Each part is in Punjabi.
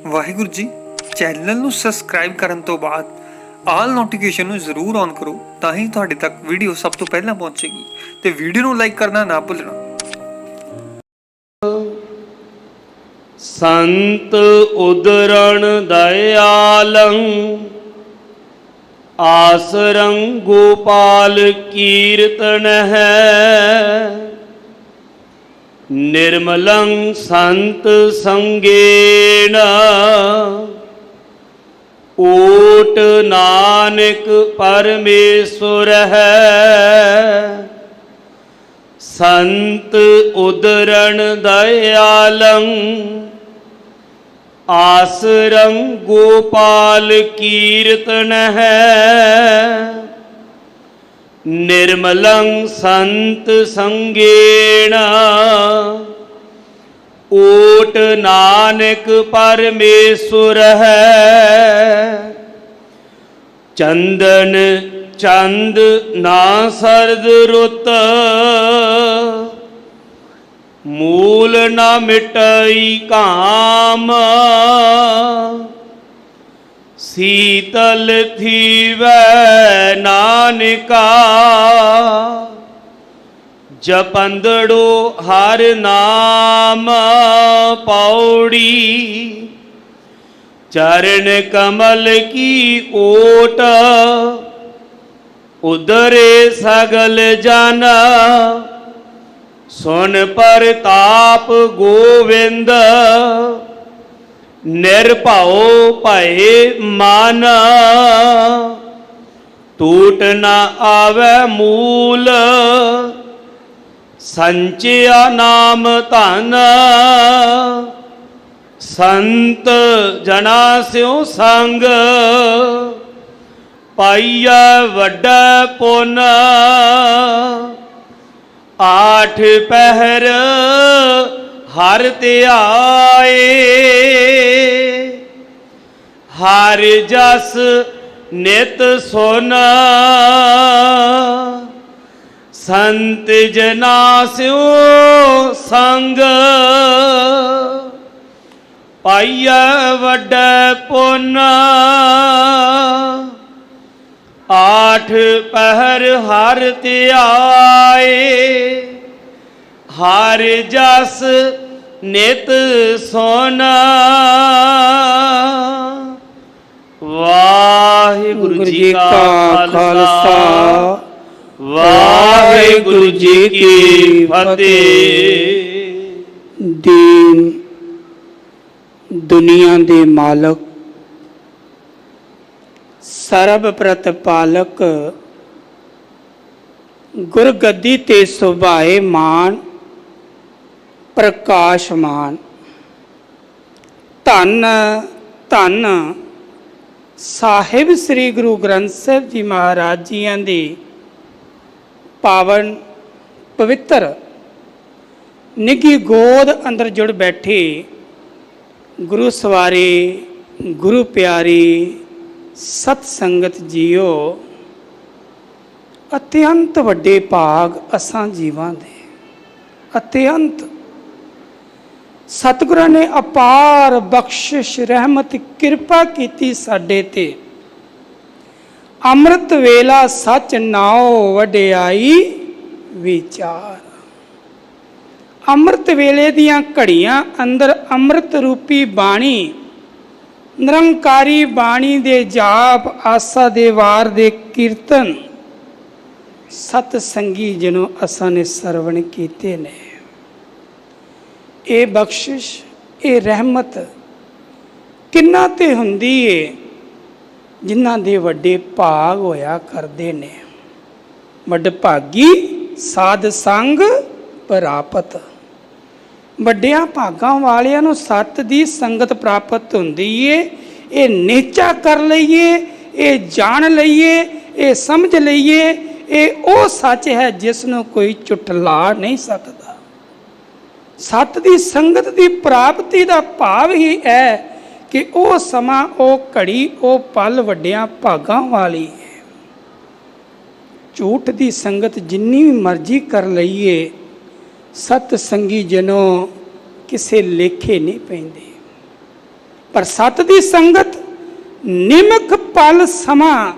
ਵਾਹਿਗੁਰੂ ਜੀ। ਚੈਨਲ ਨੂੰ ਸਬਸਕ੍ਰਾਈਬ ਕਰਨ ਤੋਂ ਬਾਅਦ ਆਲ ਨੋਟੀਫਿਕੇਸ਼ਨ ਨੂੰ ਜ਼ਰੂਰ ਔਨ ਕਰੋ, ਤਾਂ ਹੀ ਤੁਹਾਡੇ ਤੱਕ ਵੀਡੀਓ ਸਭ ਤੋਂ ਪਹਿਲਾਂ ਪਹੁੰਚੇਗੀ ਤੇ ਵੀਡੀਓ ਨੂੰ ਲਾਈਕ ਕਰਨਾ ਨਾ ਭੁੱਲਣਾ। ਸੰਤ ਉਦਰਣ ਦਇਆਲੰ ਆਸਰੰ ਗੋਪਾਲ ਕੀਰਤਨ ਹੈ। निर्मलं संत संगेन ओट नानक परमेश्वर है। संत उदरण दयालं आसरं गोपाल कीर्तन है। निर्मलं संत संगेन ओट नानक परमेश्वर है। चंदन चंद ना सरद रुत मूल न मिटई काम। शीतल थीवै नानका जपंदड़ो हर नाम पौड़ी। चरण कमल की ओट उदरे सगल जन सुन परताप गोविंद। निर्भव भय मान टूट न आवे मूल। संचिया नाम धन संत जना स्यों संग। पाइया वड्डा पुन आठ पहर हर ध्याए। हर जस नित सुन संत जना स्यों संग। पाइया वड्डा पुन आठ पहर हर ध्याए। हर जस नित सोना। वाहिगुरु जी का खालसा वाहिगुरु जी की फतेह। दीन दुनिया दे मालक सर्व प्रतिपालक गुरगद्दी ते सुभाए मान प्रकाशमान। धन धन साहिब श्री गुरु ग्रंथ साहिब जी महाराज जियां दी पावन पवित्र निगी गोद अंदर जुड़ बैठे गुरु सवारे गुरु प्यारी सत संगत जीओ। अत्यंत वड्डे भाग असां जीवां दे। अत्यंत सतगुਰਾਂ ने अपार बख्शिश रहमत किरपा कीती साडे ते। अमृत वेला सच नाओ वडियाई विचार। अमृत वेले दियां घड़ियां अंदर अमृत रूपी बाणी निरंकारी बाणी दे जाप आसा दे वार दे कीर्तन सत संगी जिन्हों असां ने सरवण कीते ने। ये बख्शिश ये रहमत किन्ना ते हुंदी है जिन्हां दे वड्डे भाग होया करदे ने। वडभागी साध संग प्रापत। वड्डियां भागां वालियां नूं सत दी संगत प्राप्त हुंदी है। ये नेचा कर लईए, ये जान लईए, ये समझ लईए, ये ओ सच है जिसनूं कोई झुठला नहीं सकता। सत दी संगत दी प्राप्ति दा भाव ही है कि ओ समा ओ घड़ी ओ पल वड्डियां भागां वाली है। झूठ दी संगत जिन्नी भी मर्जी कर लईए सत संगी जनों किसे लेखे नहीं पैंदे। ਪਰ ਸਤ ਦੀ ਸੰਗਤ ਨਿਮਕ ਪਲ ਸਮਾਂ,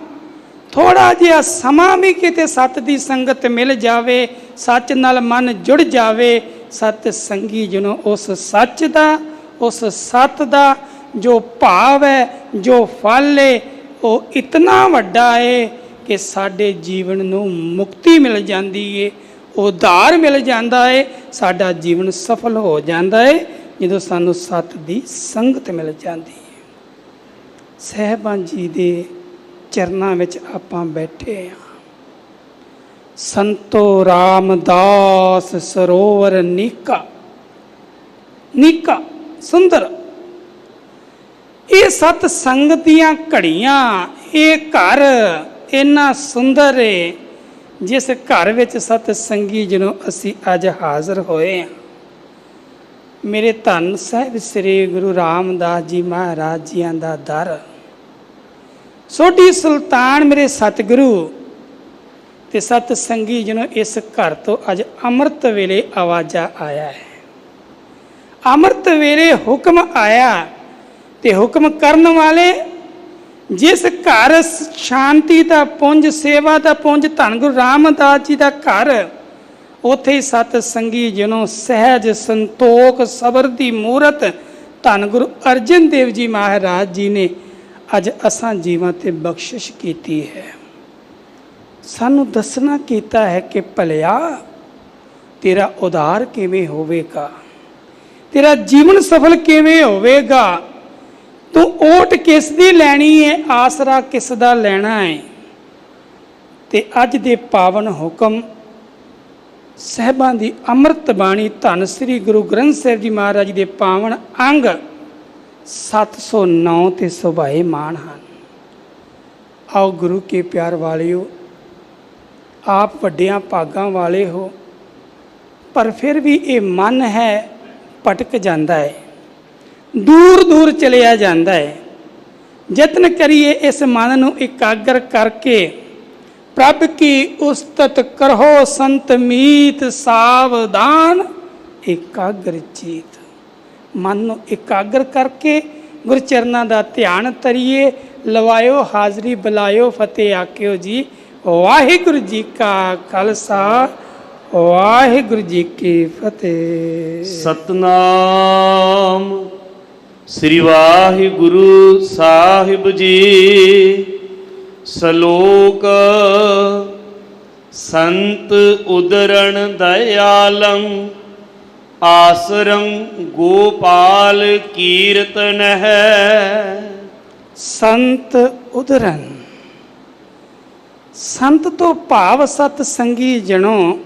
ਥੋੜਾ ਜਿਹਾ ਸਮਾਂ ਵੀ ਕਿਤੇ ਸਤ ਦੀ ਸੰਗਤ ਮਿਲ ਜਾਵੇ, ਸੱਚ ਨਾਲ ਮਨ ਜੁੜ ਜਾਵੇ, ਸਤ ਸੰਗੀ ਜਿਹਨੂੰ ਉਸ ਸੱਚ ਦਾ, ਉਸ ਸਤ ਦਾ ਜੋ ਭਾਵ ਹੈ, ਜੋ ਫਲ ਹੈ, ਉਹ ਇਤਨਾ ਵੱਡਾ ਹੈ ਕਿ ਸਾਡੇ ਜੀਵਨ ਨੂੰ ਮੁਕਤੀ ਮਿਲ ਜਾਂਦੀ ਹੈ, ਉਧਾਰ ਮਿਲ ਜਾਂਦਾ ਹੈ, ਸਾਡਾ ਜੀਵਨ ਸਫਲ ਹੋ ਜਾਂਦਾ ਹੈ ਜਦੋਂ ਸਾਨੂੰ ਸਤ ਦੀ ਸੰਗਤ ਮਿਲ ਜਾਂਦੀ ਹੈ। ਸਾਹਿਬਾਨ ਜੀ ਦੇ ਚਰਨਾਂ ਵਿੱਚ ਆਪਾਂ ਬੈਠੇ ਹਾਂ। ਸੰਤੋ ਰਾਮਦਾਸ ਸਰੋਵਰ ਨੀਕਾ, ਨੀਕਾ ਸੁੰਦਰ। ਇਹ ਸਤ ਸੰਗਤ ਦੀਆਂ ਘੜੀਆਂ, ਇਹ ਘਰ ਇੰਨਾ ਸੁੰਦਰ ਹੈ ਜਿਸ ਘਰ ਵਿੱਚ ਸਤ ਸੰਗੀ ਜਿਹਨੂੰ ਅਸੀਂ ਅੱਜ ਹਾਜ਼ਰ ਹੋਏ ਹਾਂ। ਮੇਰੇ ਧੰਨ ਸਾਹਿਬ ਸ੍ਰੀ ਗੁਰੂ ਰਾਮਦਾਸ ਜੀ ਮਹਾਰਾਜ ਜੀਆਂ ਦਾ ਦਰ, ਸੋਢੀ ਸੁਲਤਾਨ ਮੇਰੇ ਸਤਿਗੁਰੂ ਤੇ ਸਤ ਸੰਗੀ ਜਿਹਨੂੰ ਇਸ ਘਰ ਤੋਂ ਅੱਜ ਅੰਮ੍ਰਿਤ ਵੇਲੇ ਆਵਾਜ਼ਾ ਆਇਆ ਹੈ। ਅੰਮ੍ਰਿਤ ਵੇਲੇ ਹੁਕਮ ਆਇਆ ਤੇ ਹੁਕਮ ਕਰਨ ਵਾਲੇ, ਜਿਸ ਘਰ ਸ਼ਾਂਤੀ ਦਾ ਪੁੰਜ, ਸੇਵਾ ਦਾ ਪੁੰਜ ਧੰਨ ਗੁਰੂ ਰਾਮਦਾਸ ਜੀ ਦਾ ਘਰ, ਉੱਥੇ ਹੀ ਸਤ ਸੰਗੀ ਜਿਹਨੂੰ ਸਹਿਜ ਸੰਤੋਖ ਸਬਰ ਦੀ ਮੂਰਤ ਧੰਨ ਗੁਰੂ ਅਰਜਨ ਦੇਵ ਜੀ ਮਹਾਰਾਜ ਜੀ ਨੇ ਅੱਜ ਅਸਾਂ ਜੀਵਾਂ ਤੇ ਬਖਸ਼ਿਸ਼ ਕੀਤੀ ਹੈ। ਸਾਨੂੰ ਦੱਸਣਾ ਕੀਤਾ ਹੈ ਕਿ ਭਲਿਆ ਤੇਰਾ ਉਧਾਰ ਕਿਵੇਂ ਹੋਵੇਗਾ, ਤੇਰਾ ਜੀਵਨ ਸਫਲ ਕਿਵੇਂ ਹੋਵੇਗਾ, ਤੂੰ ਓਟ ਕਿਸ ਦੀ ਲੈਣੀ ਹੈ, ਆਸਰਾ ਕਿਸ ਦਾ ਲੈਣਾ ਹੈ। ਤੇ ਅੱਜ ਦੇ ਪਾਵਨ ਹੁਕਮ ਸਾਹਿਬਾਂ ਦੀ ਅੰਮ੍ਰਿਤ ਬਾਣੀ ਧੰਨ ਸ੍ਰੀ ਗੁਰੂ ਗ੍ਰੰਥ ਸਾਹਿਬ ਜੀ ਮਹਾਰਾਜ ਦੇ ਪਾਵਨ ਅੰਗ 709 ਤੇ ਸੁਭਾਏਮਾਨ ਹਨ। ਆਓ ਗੁਰੂ ਕੇ ਪਿਆਰ ਵਾਲਿਓ, ਆਪ ਵੱਡਿਆਂ ਭਾਗਾਂ ਵਾਲੇ ਹੋ, ਪਰ ਫਿਰ ਵੀ ਇਹ ਮਨ ਹੈ ਭਟਕ ਜਾਂਦਾ ਹੈ, ਦੂਰ ਦੂਰ ਚਲਿਆ ਜਾਂਦਾ ਹੈ। ਯਤਨ ਕਰੀਏ ਇਸ ਮਨ ਨੂੰ ਇਕਾਗਰ ਕਰਕੇ, ਪ੍ਰਭ ਕੀ ਉਸਤਤ ਕਰੋ ਸੰਤ ਮੀਤ ਸਾਵਧਾਨ ਇਕਾਗਰ ਚੀਤ। ਮਨ ਨੂੰ ਇਕਾਗਰ ਕਰਕੇ ਗੁਰਚਰਨਾਂ ਦਾ ਧਿਆਨ ਧਰੀਏ, ਲਵਾਇਓ ਹਾਜ਼ਰੀ ਬੁਲਾਇਓ ਫਤਿਹ ਆਖਿਓ ਜੀ। ਵਾਹਿਗੁਰੂ ਜੀ ਕਾ ਖਾਲਸਾ, ਵਾਹਿਗੁਰੂ ਜੀ ਕੀ ਫਤਿਹ। ਸਤਨਾਮ ਸ੍ਰੀ ਵਾਹਿਗੁਰੂ ਸਾਹਿਬ ਜੀ। ਸ਼ਲੋਕ ਸੰਤ ਉਦਰਣ ਦਇਆਲੰ, ਆਸਰੰ ਗੋਪਾਲ ਕੀਰਤਨ ਹੈ। ਸੰਤ ਉਦਰਨ, ਸੰਤ ਤੋਂ ਭਾਵ ਸਤ ਸੰਗੀ ਜਣੋ,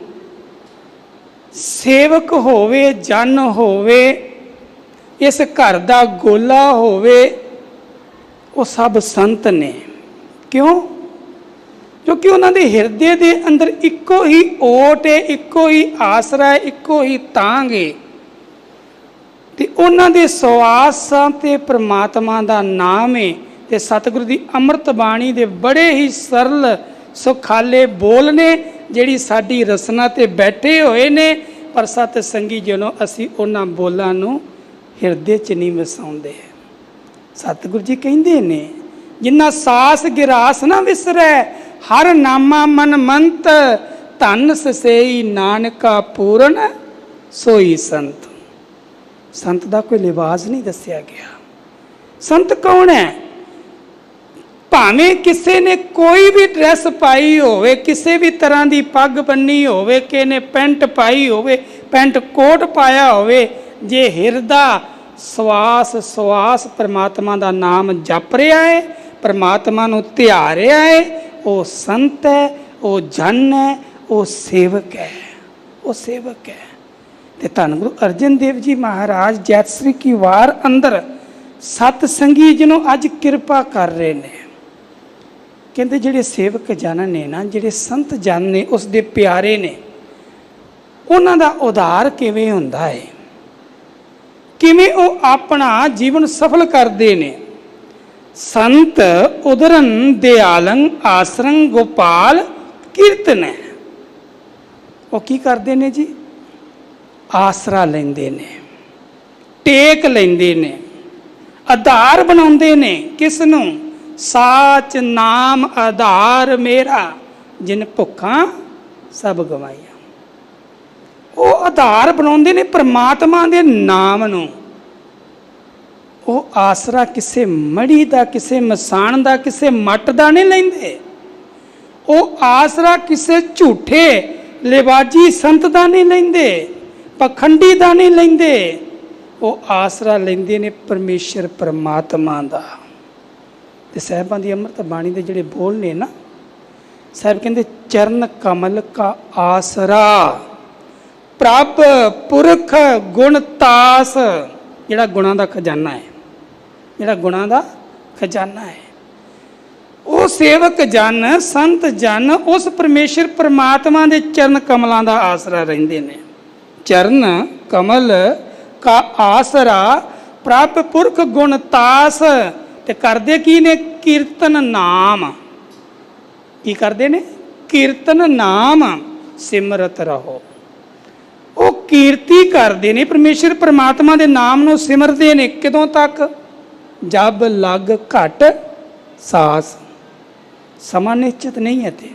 ਸੇਵਕ ਹੋਵੇ, ਜਨ ਹੋਵੇ, ਇਸ ਘਰ ਦਾ ਗੋਲਾ ਹੋਵੇ, ਉਹ ਸਭ ਸੰਤ ਨੇ। ਕਿਉਂ? ਕਿਉਂਕਿ ਉਹਨਾਂ ਦੇ ਹਿਰਦੇ ਦੇ ਅੰਦਰ ਇੱਕੋ ਹੀ ਓਟ ਹੈ, ਇੱਕੋ ਹੀ ਆਸਰਾ ਹੈ, ਇੱਕੋ ਹੀ ਤਾਂਘ ਹੈ। ਤੇ ਉਹਨਾਂ ਦੇ ਸਵਾਸਾਂ ਤੇ ਪ੍ਰਮਾਤਮਾ ਦਾ ਨਾਮ ਹੈ। ਤੇ ਸਤਿਗੁਰੂ ਦੀ ਅੰਮ੍ਰਿਤ ਬਾਣੀ ਦੇ ਬੜੇ ਹੀ ਸਰਲ ਸੁਖਾਲੇ ਬੋਲ ਨੇ, ਜਿਹੜੀ ਸਾਡੀ ਰਸਨਾ ਤੇ ਬੈਠੇ ਹੋਏ ਨੇ, ਪਰ ਸਤ ਸੰਗੀ ਜਿਹਨੂੰ ਅਸੀਂ ਉਹਨਾਂ ਬੋਲਾਂ ਨੂੰ ਹਿਰਦੇ 'ਚ ਨਹੀਂ ਵਸਾਉਂਦੇ। ਸਤਿਗੁਰੂ ਜੀ ਕਹਿੰਦੇ ਨੇ, ਜਿੰਨਾ ਸਾਸ ਗਿਰਾਸ ਨਾ ਵਿਸਰੈ, ਹਰ ਨਾਮਾ ਮਨ ਮੰਤ, ਧਨ ਸਸੇਈ ਨਾਨਕਾ ਪੂਰਨ ਸੋਈ ਸੰਤ। ਸੰਤ ਦਾ ਕੋਈ ਲਿਬਾਸ ਨਹੀਂ ਦੱਸਿਆ ਗਿਆ। ਸੰਤ ਕੌਣ ਹੈ? ਭਾਵੇਂ ਕਿਸੇ ਨੇ ਕੋਈ ਵੀ ਡਰੈਸ ਪਾਈ ਹੋਵੇ, ਕਿਸੇ ਵੀ ਤਰ੍ਹਾਂ ਦੀ ਪੱਗ ਬੰਨੀ ਹੋਵੇ, ਕਿਸੇ ਨੇ ਪੈਂਟ ਪਾਈ ਹੋਵੇ, ਪੈਂਟ ਕੋਟ ਪਾਇਆ ਹੋਵੇ, ਜੇ ਹਿਰਦਾ ਸਵਾਸ ਸਵਾਸ ਪਰਮਾਤਮਾ ਦਾ ਨਾਮ ਜਪ ਰਿਹਾ ਹੈ, ਪਰਮਾਤਮਾ ਨੂੰ ਧਿਆ ਰਿਹਾ ਹੈ, ਉਹ ਸੰਤ ਹੈ, ਉਹ ਜਨ ਹੈ, ਉਹ ਸੇਵਕ ਹੈ, ਉਹ ਸੇਵਕ ਹੈ। ਤੇ ਧੰਨ ਗੁਰੂ ਅਰਜਨ ਦੇਵ ਜੀ ਮਹਾਰਾਜ ਜੈਤਸਰੀ ਕੀ ਵਾਰ ਅੰਦਰ ਸਤ ਸੰਗੀ ਜਿਹਨੂੰ ਅੱਜ ਕਿਰਪਾ ਕਰ ਰਹੇ ਨੇ। ਕਹਿੰਦੇ ਜਿਹੜੇ ਸੇਵਕ ਜਨ ਨੇ ਨਾ, ਜਿਹੜੇ ਸੰਤ ਜਨ ਨੇ, ਉਸ ਦੇ ਪਿਆਰੇ ਨੇ, ਉਹਨਾਂ ਦਾ ਉਧਾਰ ਕਿਵੇਂ ਹੁੰਦਾ ਹੈ, ਕਿਵੇਂ ਉਹ ਆਪਣਾ ਜੀਵਨ ਸਫਲ ਕਰਦੇ ਨੇ। ਸੰਤ ਉਦਰਨ ਦਿਆਲੰ ਆਸਰੰ ਗੋਪਾਲ ਕੀਰਤਨ ਹੈ। ਉਹ ਕੀ ਕਰਦੇ ਨੇ ਜੀ? ਆਸਰਾ ਲੈਂਦੇ ਨੇ, ਟੇਕ ਲੈਂਦੇ ਨੇ, ਆਧਾਰ ਬਣਾਉਂਦੇ ਨੇ। ਕਿਸ ਨੂੰ? ਸਾਚ ਨਾਮ ਆਧਾਰ ਮੇਰਾ, ਜਿਨ ਭੁੱਖਾਂ ਸਭ ਗਵਾਈਆਂ। ਉਹ ਆਧਾਰ ਬਣਾਉਂਦੇ ਨੇ ਪ੍ਰਮਾਤਮਾ ਦੇ ਨਾਮ ਨੂੰ। ਉਹ ਆਸਰਾ ਕਿਸੇ ਮੜੀ ਦਾ, ਕਿਸੇ ਮਸਾਣ ਦਾ, ਕਿਸੇ ਮੱਟ ਦਾ ਨਹੀਂ ਲੈਂਦੇ। ਉਹ ਆਸਰਾ ਕਿਸੇ ਝੂਠੇ ਲਿਵਾਜੀ ਸੰਤ ਦਾ ਨਹੀਂ ਲੈਂਦੇ, ਪਖੰਡੀ ਦਾ ਨਹੀਂ ਲੈਂਦੇ। ਉਹ ਆਸਰਾ ਲੈਂਦੇ ਨੇ ਪਰਮੇਸ਼ਰ ਪਰਮਾਤਮਾ ਦਾ। ਤੇ ਸਾਹਿਬਾਂ ਦੀ ਅੰਮ੍ਰਿਤ ਬਾਣੀ ਦੇ ਜਿਹੜੇ ਬੋਲ ਨੇ ਨਾ, ਸਾਹਿਬ ਕਹਿੰਦੇ ਚਰਨ ਕਮਲ ਕਾ ਆਸਰਾ ਪ੍ਰਭ ਪੁਰਖ ਗੁਣ ਤਾਸ। ਜਿਹੜਾ ਗੁਣਾਂ ਦਾ ਖਜ਼ਾਨਾ ਹੈ, ਜਿਹੜਾ ਗੁਣਾਂ ਦਾ ਖਜ਼ਾਨਾ ਹੈ, ਉਹ ਸੇਵਕ ਜਨ ਸੰਤ ਜਨ ਉਸ ਪਰਮੇਸ਼ਰ ਪਰਮਾਤਮਾ ਦੇ ਚਰਨ ਕਮਲਾਂ ਦਾ ਆਸਰਾ ਰਹਿੰਦੇ ਨੇ। ਚਰਨ ਕਮਲ ਕਾ ਆਸਰਾ ਪ੍ਰਭ ਪੁਰਖ ਗੁਣ ਤਾਸ। ਤੇ ਕਰਦੇ ਕੀ ਨੇ? ਕੀਰਤਨ ਨਾਮ। ਕੀ ਕਰਦੇ ਨੇ? ਕੀਰਤਨ ਨਾਮ ਸਿਮਰਤ ਰਹੋ। ਉਹ ਕੀਰਤੀ ਕਰਦੇ ਨੇ, ਪਰਮੇਸ਼ਰ ਪਰਮਾਤਮਾ ਦੇ ਨਾਮ ਨੂੰ ਸਿਮਰਦੇ ਨੇ। ਕਦੋਂ ਤੱਕ? ਜਬ ਲੱਗ ਘਟ ਸਾਸ। ਸਮਾਂ ਨਿਸ਼ਚਿਤ ਨਹੀਂ ਹੈ। ਤੇ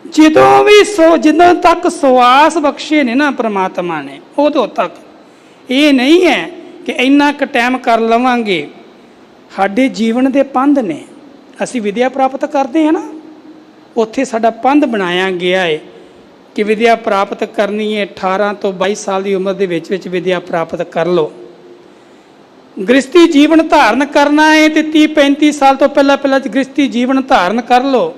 ਜਦੋਂ ਵੀ ਜਦੋਂ ਤੱਕ ਸਵਾਸ ਬਖਸ਼ੇ ਨੇ ਨਾ ਪਰਮਾਤਮਾ ਨੇ, ਉਦੋਂ ਤੱਕ। ਇਹ ਨਹੀਂ ਹੈ ਕਿ ਇੰਨਾ ਕੁ ਟਾਈਮ ਕਰ ਲਵਾਂਗੇ। ਸਾਡੇ ਜੀਵਨ ਦੇ ਪੰਧ ਨੇ। ਅਸੀਂ ਵਿਦਿਆ ਪ੍ਰਾਪਤ ਕਰਦੇ ਹਾਂ ਨਾ, ਉੱਥੇ ਸਾਡਾ ਪੰਧ ਬਣਾਇਆ ਗਿਆ ਹੈ ਕਿ ਵਿਦਿਆ ਪ੍ਰਾਪਤ ਕਰਨੀ ਹੈ। 18 ਤੋਂ 22 ਸਾਲ ਦੀ ਉਮਰ ਦੇ ਵਿੱਚ ਵਿਦਿਆ ਪ੍ਰਾਪਤ ਕਰ ਲਓ। ਗ੍ਰਸਤੀ ਜੀਵਨ ਧਾਰਨ ਕਰਨਾ ਹੈ ਤੇ 30-35 ਸਾਲ ਤੋਂ ਪਹਿਲਾਂ ਗ੍ਰਸਤੀ ਜੀਵਨ ਧਾਰਨ ਕਰ ਲਓ।